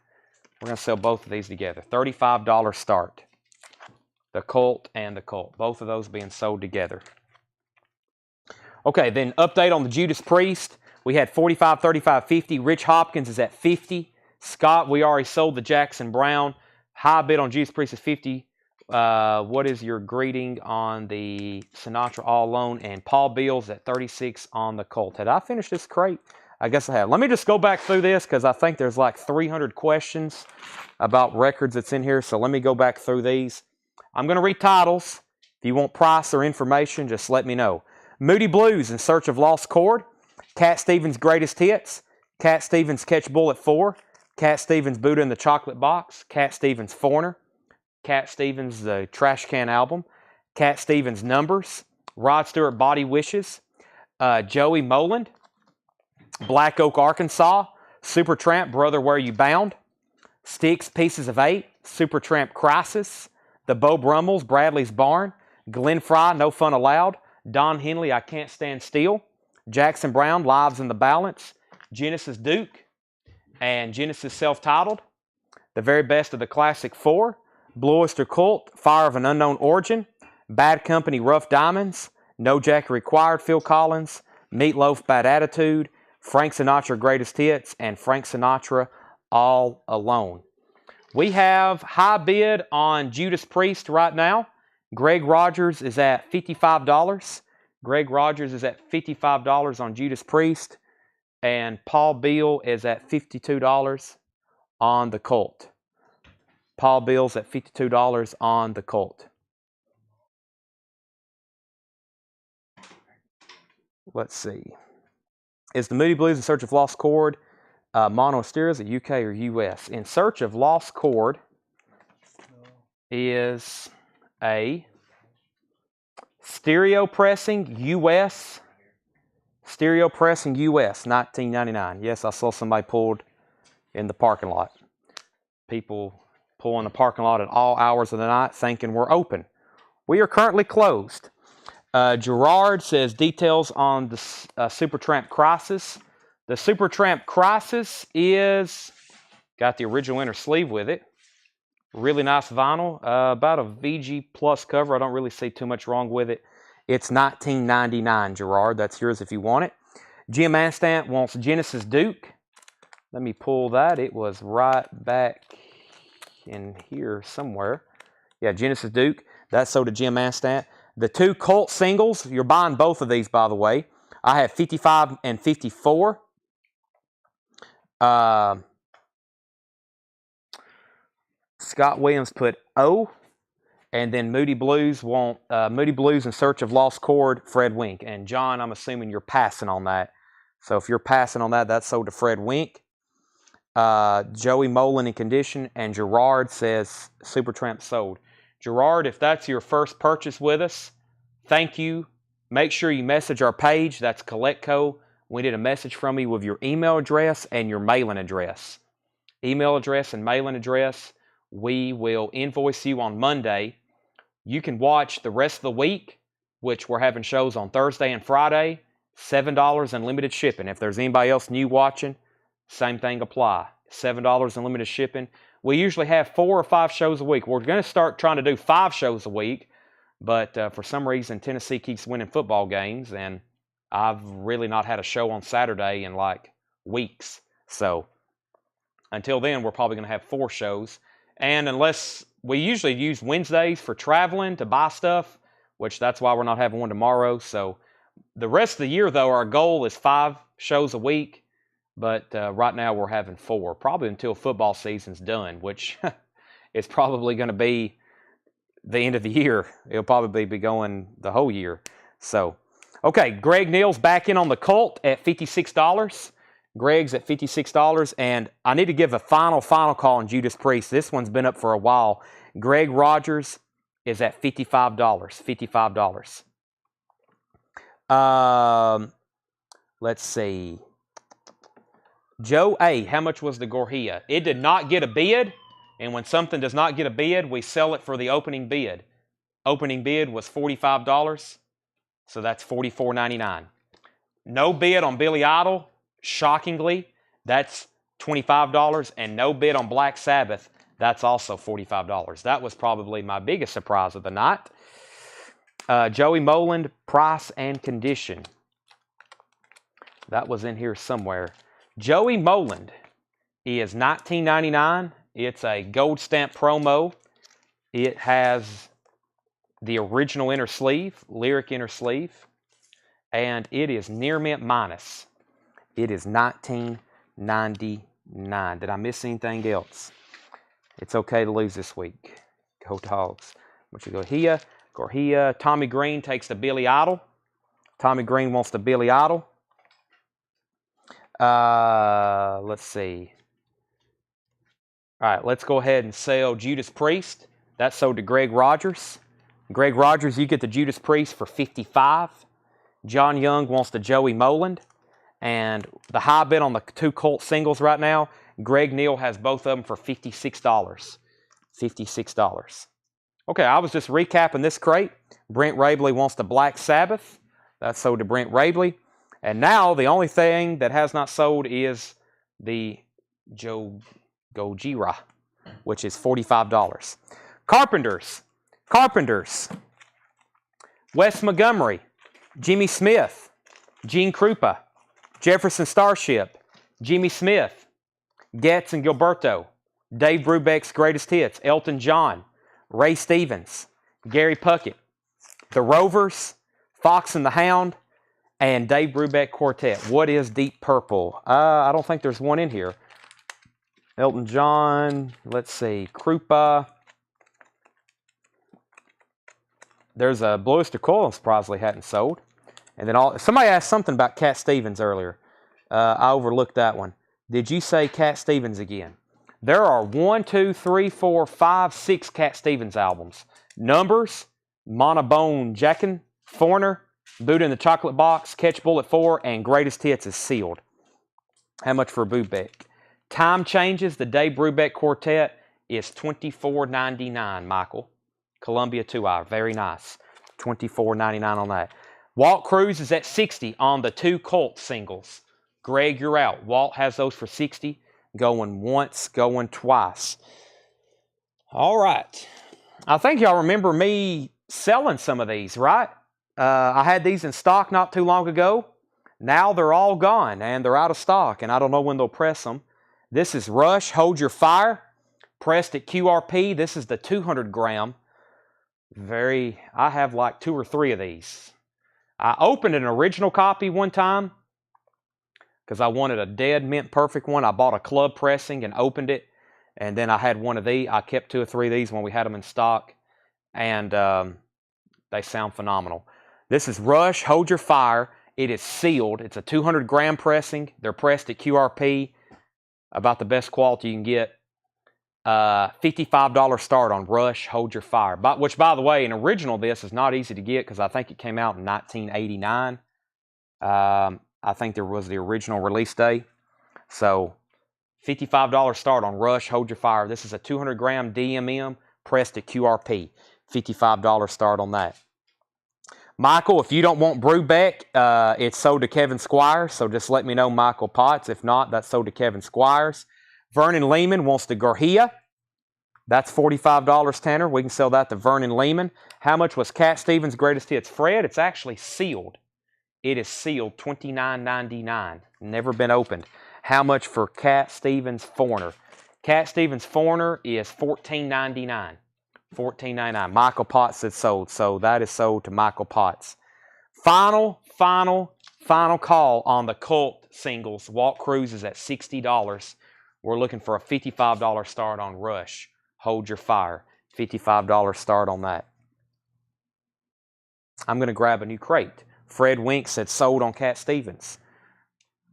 We're going to sell both of these together. $35 start. The Cult and the Cult. Both of those being sold together. Okay, then update on the Judas Priest. We had 45, 35, 50. Rich Hopkins is at 50. Scott, we already sold the Jackson Brown. High bid on Judas Priest is 50. What is your greeting on the Sinatra All Alone? And Paul Beals at 36 on the Cult. Had I finished this crate? I guess I have. Let me just go back through this because I think there's like 300 questions about records that's in here. So let me go back through these. I'm going to read titles. If you want price or information, just let me know. Moody Blues, In Search of Lost Chord. Cat Stevens' Greatest Hits. Cat Stevens' Catch Bullet 4. Cat Stevens' Buddha in the Chocolate Box. Cat Stevens' Foreigner. Cat Stevens' The Trash Can Album. Cat Stevens' Numbers. Rod Stewart, Body Wishes. Joey Moland. Black Oak, Arkansas. Supertramp, Brother Where You Bound. Styx, Pieces of 8. Supertramp, Crisis. The Beau Brummels, Bradley's Barn. Glenn Fry, No Fun Allowed. Don Henley, I Can't Stand Still. Jackson Brown, Lives in the Balance. Genesis Duke. And Genesis Self-Titled. The Very Best of the Classic Four. Blue Oyster Cult, Fire of an Unknown Origin. Bad Company, Rough Diamonds. No Jacket Required, Phil Collins. Meatloaf, Bad Attitude. Frank Sinatra, Greatest Hits, and Frank Sinatra, All Alone. We have high bid on Judas Priest right now Greg Rogers is at $55. Greg Rogers is at $55 on Judas Priest. And Paul Beal is at $52 on the Colt. Paul Beal's at $52 on the Colt. Let's see. Is the Moody Blues In Search of Lost Chord mono stereo? Is it UK or US? In Search of Lost Chord is a stereo pressing US. Stereo pressing US, $19.99. Yes, I saw somebody pulled in the parking lot. People pull in the parking lot at all hours of the night thinking we're open. We are currently closed. Gerard says details on the Supertramp Crisis. The Supertramp Crisis is got the original inner sleeve with it. Really nice vinyl. About a VG Plus cover. I don't really see too much wrong with it. It's $19.99, Gerard. That's yours if you want it. Jim Anstant wants Genesis Duke. Let me pull that. It was right back in here somewhere. Yeah, Genesis Duke. That's sold to Jim Anstant. The two Colt singles, you're buying both of these, by the way. I have 55 and 54. Scott Williams put O. And then Moody Blues want Moody Blues In Search of Lost Chord, Fred Wink. And John, I'm assuming you're passing on that. So if you're passing on that, that's sold to Fred Wink. Joey Molin In Condition. And Gerard says Supertramp sold. Gerard, if that's your first purchase with us, thank you. Make sure you message our page. That's CollectCo. We need a message from you with your email address and your mailing address. Email address and mailing address. We will invoice you on Monday. You can watch the rest of the week, which we're having shows on Thursday and Friday, $7 unlimited shipping. If there's anybody else new watching, same thing apply. $7 unlimited shipping. We usually have 4 or 5 shows a week. We're going to start trying to do 5 shows a week, but for some reason, Tennessee keeps winning football games, and I've really not had a show on Saturday in like weeks. So until then, we're probably going to have 4 shows. And unless we usually use Wednesdays for traveling to buy stuff, which that's why we're not having one tomorrow. So the rest of the year, though, our goal is 5 shows a week. But right now we're having 4, probably until football season's done, which is probably going to be the end of the year. It'll probably be going the whole year. So, okay, Greg Neal's back in on the Colt at $56. Greg's at $56, and I need to give a final call on Judas Priest. This one's been up for a while. Greg Rogers is at $55. Let's see. Joe A., how much was the Gorhia? It did not get a bid, and when something does not get a bid, we sell it for the opening bid. Opening bid was $45, so that's $44.99. No bid on Billy Idol, shockingly, that's $25, and no bid on Black Sabbath, that's also $45. That was probably my biggest surprise of the night. Joey Moland, price and condition. That was in here somewhere. Joey Moland is $19.99. It's a gold stamp promo. It has the original inner sleeve, lyric inner sleeve, and it is near mint minus. It is $19.99. Did I miss anything else? It's okay to lose this week. Go Dogs. What you go here? Gorhia. Tommy Green takes the Billy Idol. Tommy Green wants the Billy Idol. Let's see. All right, let's go ahead and sell Judas Priest. That's sold to Greg Rogers. Greg Rogers, you get the Judas Priest for $55. John Young wants the Joey Moland. And the high bid on the 2 Colt singles right now, Greg Neal has both of them for $56. $56. Okay, I was just recapping this crate. Brent Rabley wants the Black Sabbath. That's sold to Brent Rabley. And now the only thing that has not sold is the Joe Gojira, which is $45. Carpenters. Wes Montgomery, Jimmy Smith, Gene Krupa, Jefferson Starship, Jimmy Smith, Getz and Gilberto, Dave Brubeck's Greatest Hits, Elton John, Ray Stevens, Gary Puckett, The Rovers, Fox and the Hound, and Dave Brubeck Quartet. What is Deep Purple? I don't think there's one in here. Elton John, let's see, Krupa. There's a Blue Oyster Cult I'm surprised they hadn't sold. And then somebody asked something about Cat Stevens earlier. I overlooked that one. Did you say Cat Stevens again? There are 1, 2, 3, 4, 5, 6 Cat Stevens albums. Numbers, Monobone Jackin', Foreigner, Buddha in the Chocolate Box, Catch Bullet 4, and Greatest Hits is sealed. How much for Brubeck? Time Changes, the Dave Brubeck Quartet, is $24.99, Michael. Columbia 2i, very nice. $24.99 on that. Walt Cruz is at $60 on the 2 Cult singles. Greg, you're out. Walt has those for $60. Going once, going twice. All right. I think y'all remember me selling some of these, right? I had these in stock not too long ago. Now they're all gone and they're out of stock, and I don't know when they'll press them. This is Rush, Hold Your Fire, pressed at QRP. This is the 200 gram. I have like 2 or 3 of these. I opened an original copy one time because I wanted a dead mint perfect one. I bought a club pressing and opened it, and then I had one of these. I kept 2 or 3 of these when we had them in stock, and they sound phenomenal. This is Rush, Hold Your Fire. It is sealed. It's a 200 gram pressing. They're pressed at QRP, about the best quality you can get. $55 start on Rush, Hold Your Fire. Which, by the way, an original of this is not easy to get because I think it came out in 1989. I think there was the original release day. So, $55 start on Rush, Hold Your Fire. This is a 200 gram DMM pressed at QRP. $55 start on that. Michael, if you don't want Brubeck, it's sold to Kevin Squires. So just let me know, Michael Potts. If not, that's sold to Kevin Squires. Vernon Lehman wants the Gorhia. That's $45, Tanner. We can sell that to Vernon Lehman. How much was Cat Stevens' Greatest Hits? Fred, it's actually sealed. It is sealed, $29.99. Never been opened. How much for Cat Stevens' Foreigner? Cat Stevens' Foreigner is $14.99. $14.99. Michael Potts is sold. So that is sold to Michael Potts. Final call on the Cult singles. Walt Cruz is at $60. We're looking for a $55 start on Rush. Hold Your Fire. $55 start on that. I'm going to grab a new crate. Fred Wink said sold on Cat Stevens.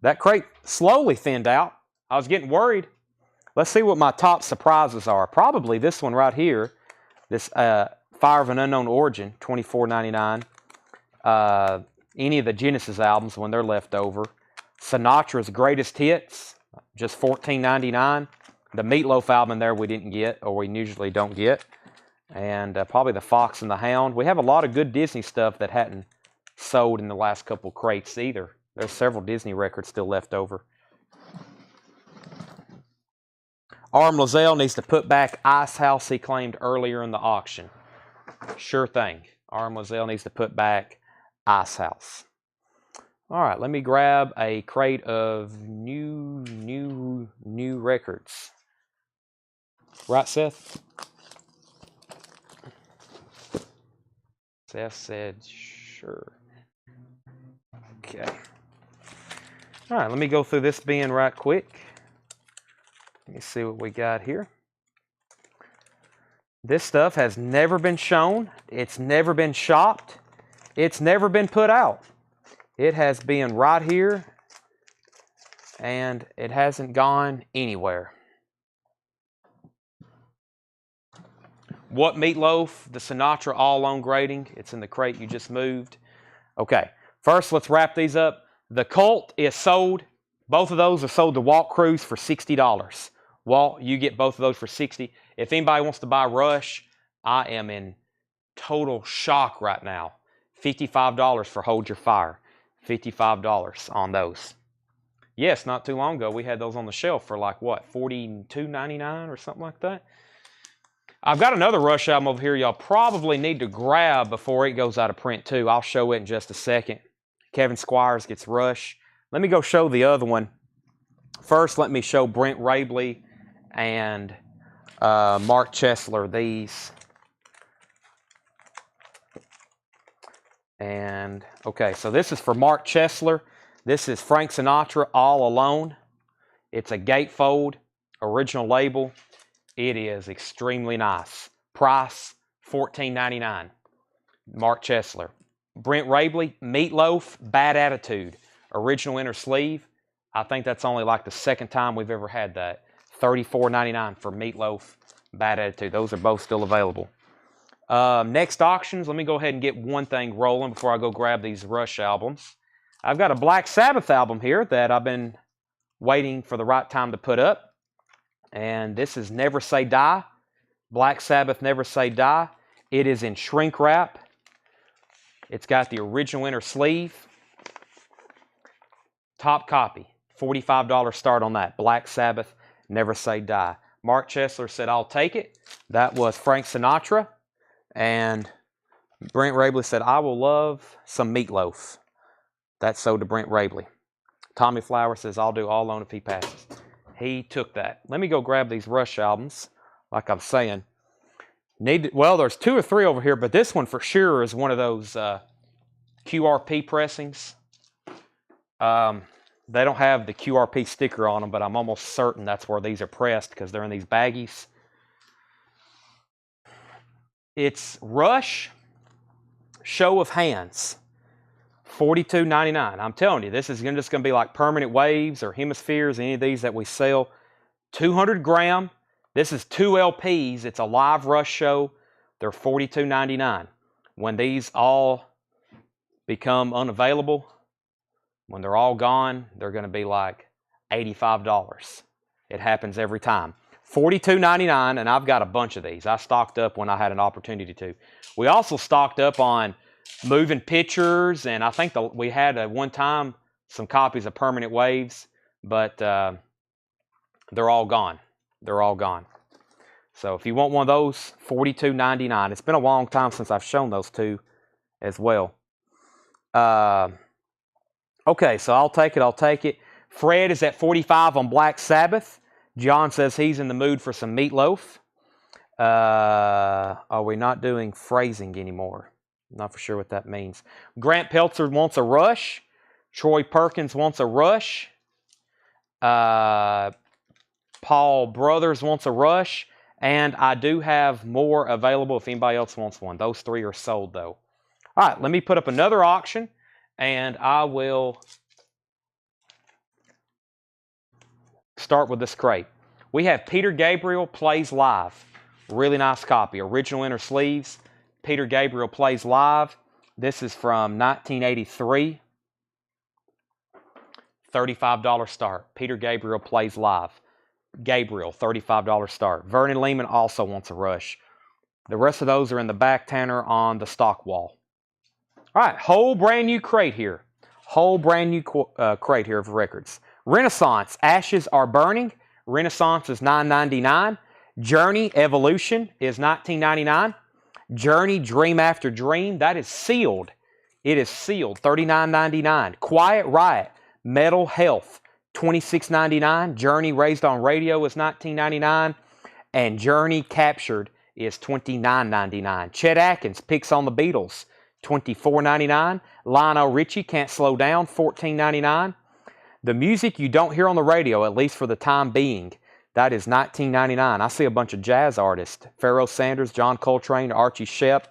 That crate slowly thinned out. I was getting worried. Let's see what my top surprises are. Probably this one right here. This Fire of an Unknown Origin, $24.99. Any of the Genesis albums when they're left over. Sinatra's Greatest Hits, just $14.99. The Meatloaf album there we didn't get, or we usually don't get. And probably the Fox and the Hound. We have a lot of good Disney stuff that hadn't sold in the last couple crates either. There's several Disney records still left over. Arm Lozelle needs to put back Ice House he claimed earlier in the auction. Sure thing. Arm Lozelle needs to put back Ice House. All right, let me grab a crate of new records. Right, Seth? Seth said sure. Okay. All right, let me go through this bin right quick. Let me see what we got here. This stuff has never been shown. It's never been shopped. It's never been put out. It has been right here, and it hasn't gone anywhere. What Meatloaf? The Sinatra all-on grading. It's in the crate you just moved. Okay, first let's wrap these up. The Cult is sold. Both of those are sold to Walt Cruz for $60. Walt, you get both of those for $60. If anybody wants to buy Rush, I am in total shock right now. $55 for Hold Your Fire. $55 on those. Yes, not too long ago, we had those on the shelf for like, what, $42.99 or something like that? I've got another Rush album over here y'all probably need to grab before it goes out of print too. I'll show it in just a second. Kevin Squires gets Rush. Let me go show the other one. First, let me show Brent Rabley and Mark Chesler these. And, okay, so this is for Mark Chesler. This is Frank Sinatra, All Alone. It's a gatefold, original label. It is extremely nice. Price, $14.99. Mark Chesler. Brent Rabley, Meatloaf, Bad Attitude. Original inner sleeve. I think that's only like the second time we've ever had that. $34.99 for Meatloaf, Bad Attitude. Those are both still available. Next auctions, let me go ahead and get one thing rolling before I go grab these Rush albums. I've got a Black Sabbath album here that I've been waiting for the right time to put up. And this is Never Say Die. Black Sabbath Never Say Die. It is in shrink wrap. It's got the original inner sleeve. Top copy. $45 start on that. Black Sabbath Never Say Die. Mark Chesler said, I'll take it. That was Frank Sinatra. And Brent Rabley said, I will love some meatloaf. That's sold to Brent Rabley. Tommy Flower says, I'll do all alone if he passes. He took that. Let me go grab these Rush albums, like I'm saying. Well, there's 2 or 3 over here, but this one for sure is one of those QRP pressings. They don't have the QRP sticker on them, but I'm almost certain that's where these are pressed because they're in these baggies. It's Rush Show of Hands, $42.99. I'm telling you, this is just going to be like Permanent Waves or Hemispheres, any of these that we sell. 200 gram. This is 2 LPs. It's a live Rush show. They're $42.99. When these all become unavailable, when they're all gone, they're going to be like $85. It happens every time. $42.99, and I've got a bunch of these. I stocked up when I had an opportunity to. We also stocked up on moving pictures, and I think we had at one time some copies of Permanent Waves, but they're all gone. They're all gone. So if you want one of those, $42.99. It's been a long time since I've shown those two as well. Okay, so I'll take it. Fred is at $45 on Black Sabbath. John says he's in the mood for some meatloaf. Are we not doing phrasing anymore? Not for sure what that means. Grant Peltzer wants a Rush. Troy Perkins wants a Rush. Paul Brothers wants a Rush. And I do have more available if anybody else wants one. Those 3 are sold though. All right, let me put up another auction and I will start with this crate. We have Peter Gabriel Plays Live. Really nice copy. Original inner sleeves. Peter Gabriel Plays Live. This is from 1983. $35 start. Peter Gabriel Plays Live. Gabriel, $35 start. Vernon Lehman also wants a Rush. The rest of those are in the back, Tanner, on the stock wall. All right, whole brand new crate here. Whole brand new crate here of records. Renaissance, Ashes Are Burning. Renaissance is $9.99. Journey, Evolution is $19.99. Journey, Dream After Dream, that is sealed. It is sealed, $39.99. Quiet Riot, Metal Health, $26.99. Journey, Raised on Radio is $19.99. And Journey, Captured is $29.99. Chet Atkins, Picks on the Beatles, $24.99. Lionel Richie, Can't Slow Down, $14.99. The music you don't hear on the radio, at least for the time being, that is $19.99. I see a bunch of jazz artists. Pharoah Sanders, John Coltrane, Archie Shepp.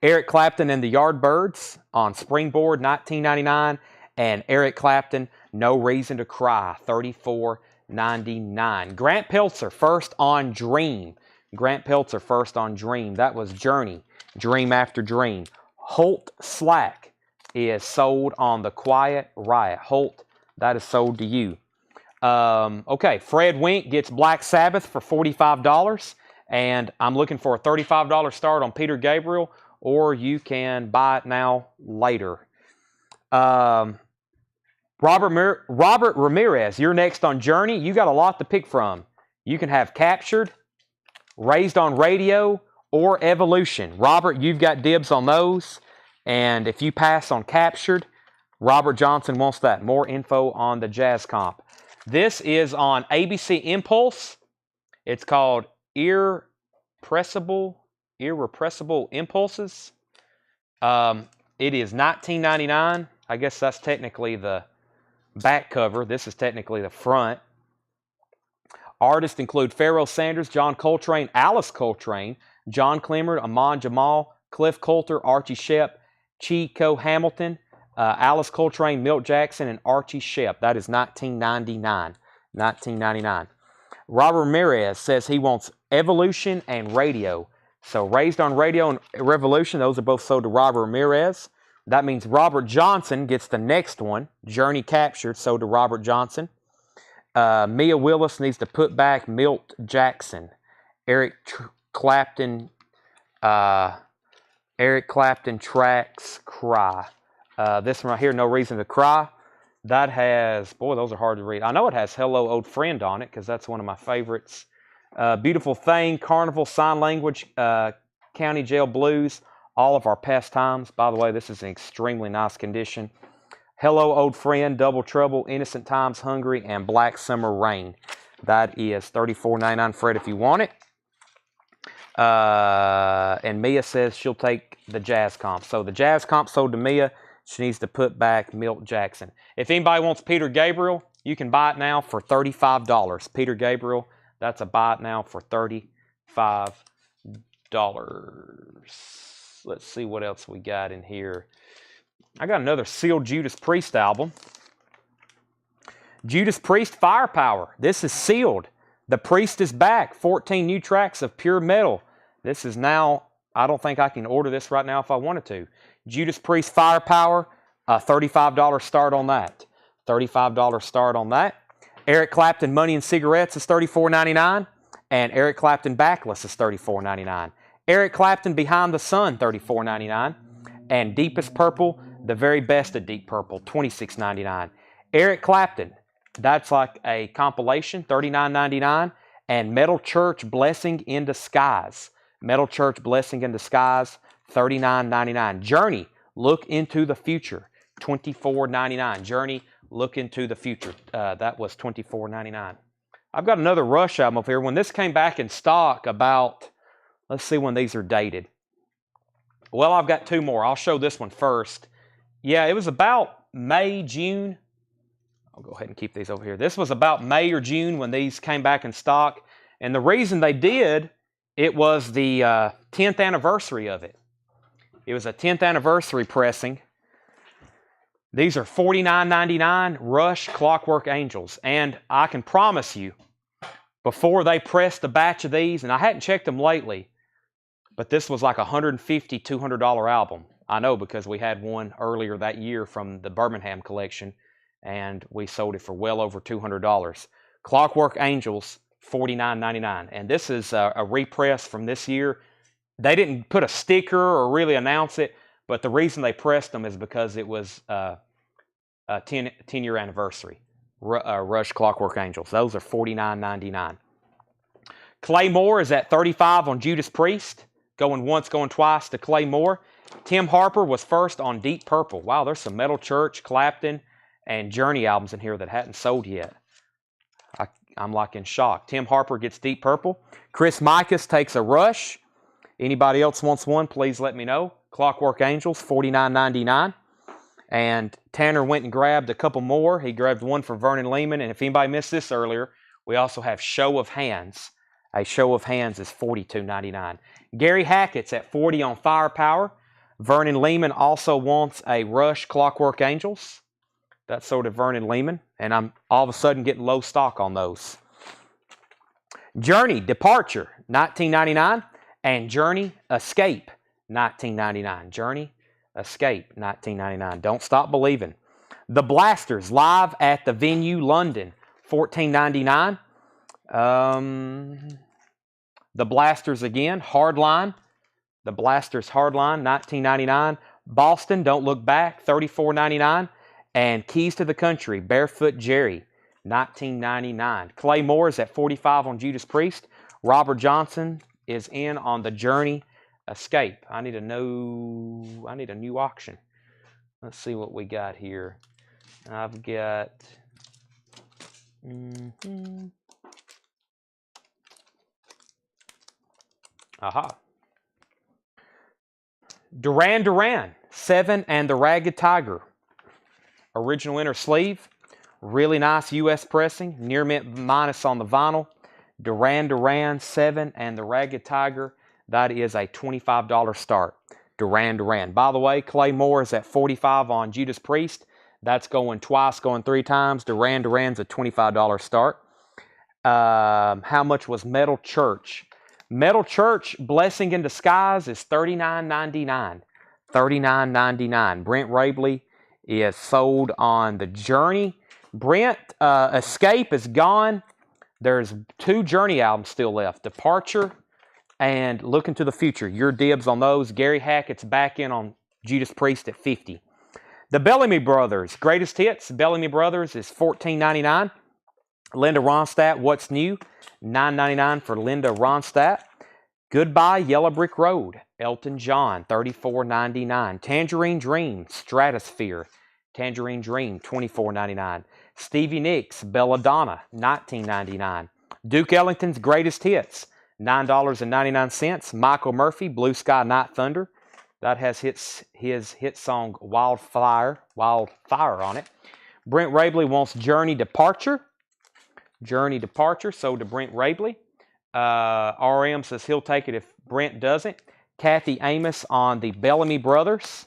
Eric Clapton and the Yardbirds on Springboard, $19.99. And Eric Clapton, No Reason to Cry, $34.99. Grant Peltzer, First on Dream. Grant Peltzer, First on Dream. That was Journey, Dream After Dream. Holt Slack is sold on the Quiet Riot. Holt, that is sold to you. Okay, Fred Wink gets Black Sabbath for $45. And I'm looking for a $35 start on Peter Gabriel, or you can buy it now later. Robert Ramirez, you're next on Journey. You got a lot to pick from. You can have Captured, Raised on Radio, or Evolution. Robert, you've got dibs on those. And if you pass on Captured, Robert Johnson wants that. More info on the Jazz Comp. This is on ABC Impulse. It's called Irrepressible Impulses. It is $19.99. I guess that's technically the back cover. This is technically the front. Artists include Pharoah Sanders, John Coltrane, Alice Coltrane, John Clemmer, Amon Jamal, Cliff Coulter, Archie Shepp, Chico Hamilton, Alice Coltrane, Milt Jackson, and Archie Shepp. That is $19.99. $19.99. Robert Ramirez says he wants Evolution and Radio. So Raised on Radio and Revolution, those are both sold to Robert Ramirez. That means Robert Johnson gets the next one. Journey Captured, sold to Robert Johnson. Mia Willis needs to put back Milt Jackson. Eric Clapton tracks Cry. This one right here, No Reason to Cry. That has, boy, those are hard to read. I know it has Hello Old Friend on it because that's one of my favorites. Beautiful Thing, Carnival, Sign Language, County Jail Blues, all of our pastimes. By the way, this is in extremely nice condition. Hello Old Friend, Double Trouble, Innocent Times, Hungry, and Black Summer Rain. That is $34.99, Fred, if you want it. And Mia says she'll take the jazz comp. So the jazz comp sold to Mia. She needs to put back Milt Jackson. If anybody wants Peter Gabriel, you can buy it now for $35. Peter Gabriel, that's a buy it now for $35. Let's see what else we got in here. I got another sealed Judas Priest album. Judas Priest Firepower. This is sealed. The Priest is back. 14 new tracks of pure metal. This is now, I don't think I can order this right now if I wanted to. Judas Priest Firepower, $35 start on that. $35 start on that. Eric Clapton Money and Cigarettes is $34.99. And Eric Clapton Backless is $34.99. Eric Clapton Behind the Sun, $34.99. And Deepest Purple, the very best of Deep Purple, $26.99. Eric Clapton, that's like a compilation, $39.99. And Metal Church Blessing in Disguise. Metal Church Blessing in Disguise, $39.99. Journey, Look Into the Future, $24.99. Journey, Look Into the Future. That was $24.99. I've got another Rush album over here. When this came back in stock about, let's see when these are dated. Well, I've got two more. I'll show this one first. Yeah, it was about May, June. I'll go ahead and keep these over here. This was about May or June when these came back in stock. And the reason they did, it was the 10th anniversary of it. It was a 10th anniversary pressing. These are $49.99 Rush Clockwork Angels. And I can promise you, before they pressed a batch of these, and I hadn't checked them lately, but this was like a $150, $200 album. I know because we had one earlier that year from the Birmingham collection, and we sold it for well over $200. Clockwork Angels, $49.99. And this is a repress from this year. They didn't put a sticker or really announce it, but the reason they pressed them is because it was a 10-year anniversary. Rush Clockwork Angels. Those are $49.99. Claymore is at $35 on Judas Priest. Going once, going twice to Claymore. Tim Harper was first on Deep Purple. Wow, there's some Metal Church, Clapton, and Journey albums in here that hadn't sold yet. I'm like in shock. Tim Harper gets Deep Purple. Chris Mikas takes a Rush. Anybody else wants one, please let me know. Clockwork Angels, $49.99. And Tanner went and grabbed a couple more. He grabbed one for Vernon Lehman. And if anybody missed this earlier, we also have Show of Hands. A Show of Hands is $42.99. Gary Hackett's at $40 on Firepower. Vernon Lehman also wants a Rush Clockwork Angels. That's sold to Vernon Lehman. And I'm all of a sudden getting low stock on those. Journey Departure, $19.99. And Journey Escape, $19.99. Journey Escape, $19.99. Don't Stop Believing. The Blasters, live at the Venue, London, $14.99. The Blasters again, Hardline. The Blasters Hardline, $19.99. Boston, Don't Look Back, $34.99. And Keys to the Country, Barefoot Jerry, $19.99. Claymore is at $45 on Judas Priest. Robert Johnson is in on the Journey Escape. I need a new auction. Let's see what we got here. I've got Duran Duran, Seven and the Ragged Tiger. Original inner sleeve. Really nice U.S. pressing. Near mint minus on the vinyl. Duran Duran 7 and the Ragged Tiger. That is a $25 start. Duran Duran. By the way, Clay Moore is at $45 on Judas Priest. That's going twice, going 3 times. Duran Duran's a $25 start. How much was Metal Church? Metal Church Blessing in Disguise is $39.99. $39.99. Brent Rabley is sold on the Journey. Brent, Escape is gone. There's 2 Journey albums still left. Departure and Look into the Future. Your dibs on those. Gary Hackett's back in on Judas Priest at $50. The Bellamy Brothers, Greatest Hits. Bellamy Brothers is $14.99. Linda Ronstadt, What's New? $9.99 for Linda Ronstadt. Goodbye, Yellow Brick Road. Elton John, $34.99. Tangerine Dream, Stratosphere. Tangerine Dream, $24.99. Stevie Nicks, Belladonna, $19.99. Duke Ellington's Greatest Hits, $9.99. Michael Murphy, Blue Sky Night Thunder. That has his hit song Wildfire on it. Brent Rabley wants Journey Departure. Journey Departure, sold to Brent Rabley. RM says he'll take it if Brent doesn't. Kathy Amos on the Bellamy Brothers.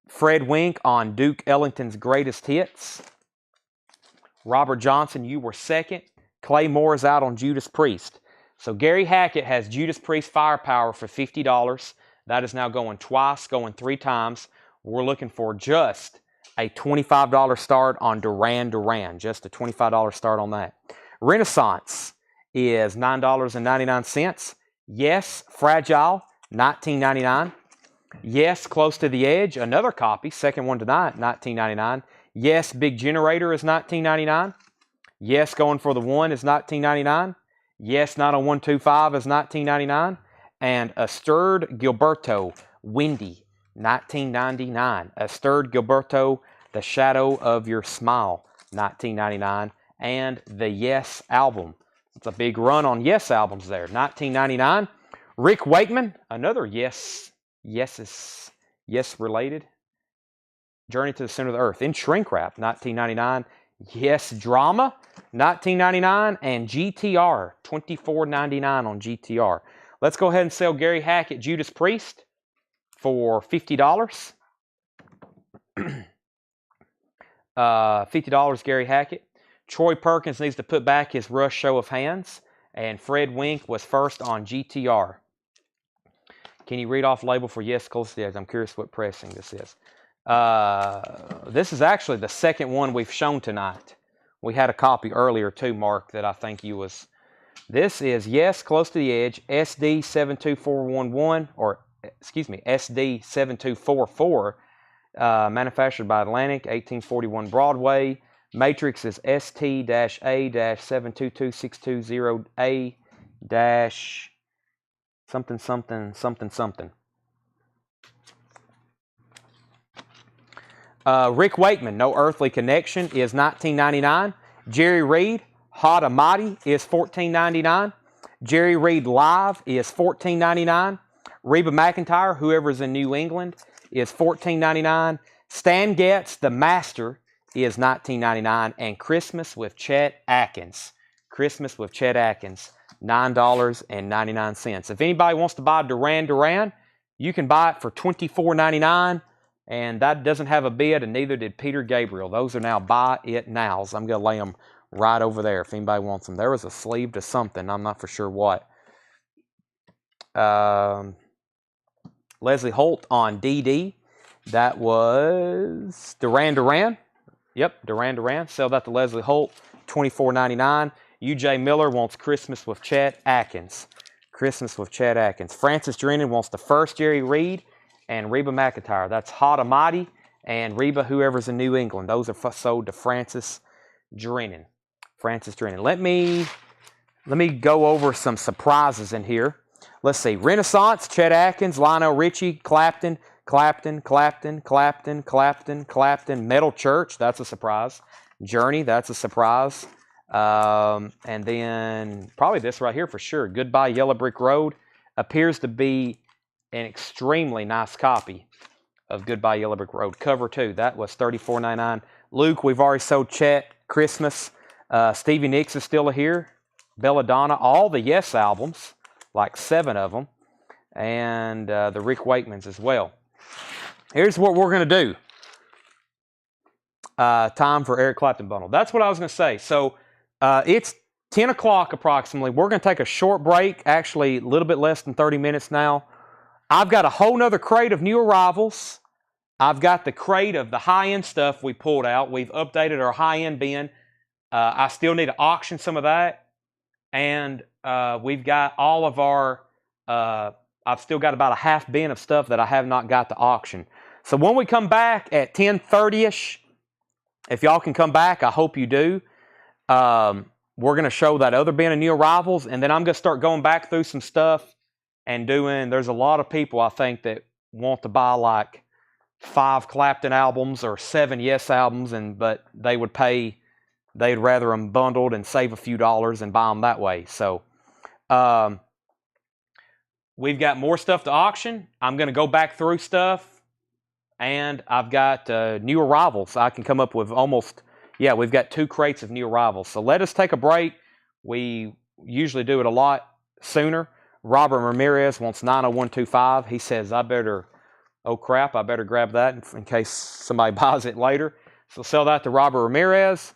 Fred Wink on Duke Ellington's Greatest Hits. Robert Johnson, you were second. Clay Moore is out on Judas Priest. So Gary Hackett has Judas Priest Firepower for $50. That is now going twice, going 3 times. We're looking for just a $25 start on Duran Duran. Just a $25 start on that. Renaissance is $9.99. Yes, Fragile, $19.99. Yes, Close to the Edge, another copy, second one tonight, $19.99. Yes, Big Generator is $19.99. Yes, Going for the One is $19.99. Yes, 90125 is $19.99. And Asturd Gilberto, Windy, $19.99. Asturd Gilberto, The Shadow of Your Smile, $19.99. And the Yes album. It's a big run on Yes albums there, $19.99. Rick Wakeman, another Yes related. Journey to the Center of the Earth in shrink wrap, $19.99. Yes Drama, $19.99. And GTR, $24.99 on GTR. Let's go ahead and sell Gary Hackett Judas Priest for $50. $50 Gary Hackett. Troy Perkins needs to put back his Rush Show of Hands. And Fred Wink was first on GTR. Can you read off label for Yes, Close to the Edge? I'm curious what pressing this is. This is actually the second one we've shown tonight. We had a copy earlier too, Mark, that I think you was... This is Yes, Close to the Edge, SD 72411, or excuse me, SD 7244, manufactured by Atlantic, 1841 Broadway. Matrix is ST-A-722620A- something, something, something, something. Rick Wakeman, No Earthly Connection, is $19.99. Jerry Reed, Hot Amati, is $14.99. Jerry Reed Live is $14.99. Reba McEntire, Whoever's in New England, is $14.99. Stan Getz, The Master, is $19.99. And Christmas with Chet Atkins. Christmas with Chet Atkins, $9.99. If anybody wants to buy Duran Duran, you can buy it for $24.99. And that doesn't have a bid, and neither did Peter Gabriel. Those are now buy it nows. I'm going to lay them right over there if anybody wants them. There was a sleeve to something. I'm not for sure what. Leslie Holt on DD. That was Duran Duran. Yep, Duran Duran. Sell that to Leslie Holt, $24.99. UJ Miller wants Christmas with Chet Atkins. Christmas with Chet Atkins. Francis Drennan wants the first Jerry Reed and Reba McEntire. That's Hot Amati and Reba Whoever's in New England. Those are sold to Francis Drennan. Francis Drennan. Let me go over some surprises in here. Let's see. Renaissance, Chet Atkins, Lionel Richie, Clapton, Clapton. Metal Church, that's a surprise. Journey, that's a surprise. And then probably this right here for sure. Goodbye Yellow Brick Road appears to be an extremely nice copy of Goodbye Yellow Brick Road. Cover 2, that was $34.99. Luke, we've already sold Chet, Christmas. Stevie Nicks is still here. Belladonna, all the Yes albums, like 7 of them. And the Rick Wakeman's as well. Here's what we're going to do. Time for Eric Clapton bundle. That's what I was going to say. So it's 10 o'clock approximately. We're going to take a short break, actually a little bit less than 30 minutes now. I've got a whole nother crate of new arrivals. I've got the crate of the high-end stuff we pulled out. We've updated our high-end bin. I still need to auction some of that. And we've got all of our, I've still got about a half bin of stuff that I have not got to auction. So when we come back at 10:30ish, if y'all can come back, I hope you do. We're going to show that other bin of new arrivals, and then I'm going to start going back through some stuff and doing, there's a lot of people I think that want to buy like 5 Clapton albums or 7 Yes albums, but they would pay, they'd rather them bundled and save a few dollars and buy them that way. So we've got more stuff to auction. I'm going to go back through stuff, and I've got new arrivals. I can come up with almost, yeah, we've got 2 crates of new arrivals. So let us take a break. We usually do it a lot sooner. Robert Ramirez wants 90125. He says, I better, oh crap, I better grab that in case somebody buys it later. So sell that to Robert Ramirez.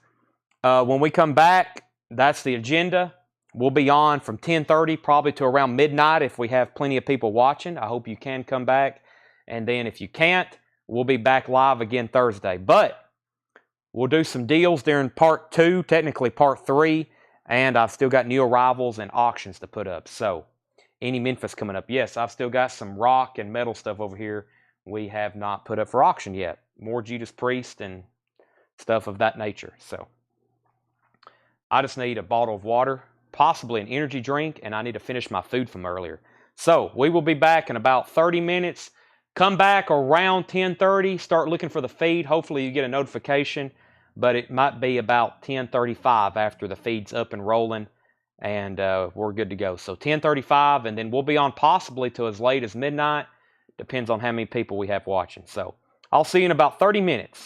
When we come back, that's the agenda. We'll be on from 10:30 probably to around midnight if we have plenty of people watching. I hope you can come back. And then if you can't, we'll be back live again Thursday. But we'll do some deals during part 2, technically part 3. And I've still got new arrivals and auctions to put up. So any Memphis coming up? Yes, I've still got some rock and metal stuff over here we have not put up for auction yet. More Judas Priest and stuff of that nature. So I just need a bottle of water, possibly an energy drink, and I need to finish my food from earlier. So we will be back in about 30 minutes. Come back around 10:30. Start looking for the feed. Hopefully you get a notification, but it might be about 10:35 after the feed's up and rolling, and we're good to go. So 10:35, and then we'll be on possibly till as late as midnight. Depends on how many people we have watching. So I'll see you in about 30 minutes.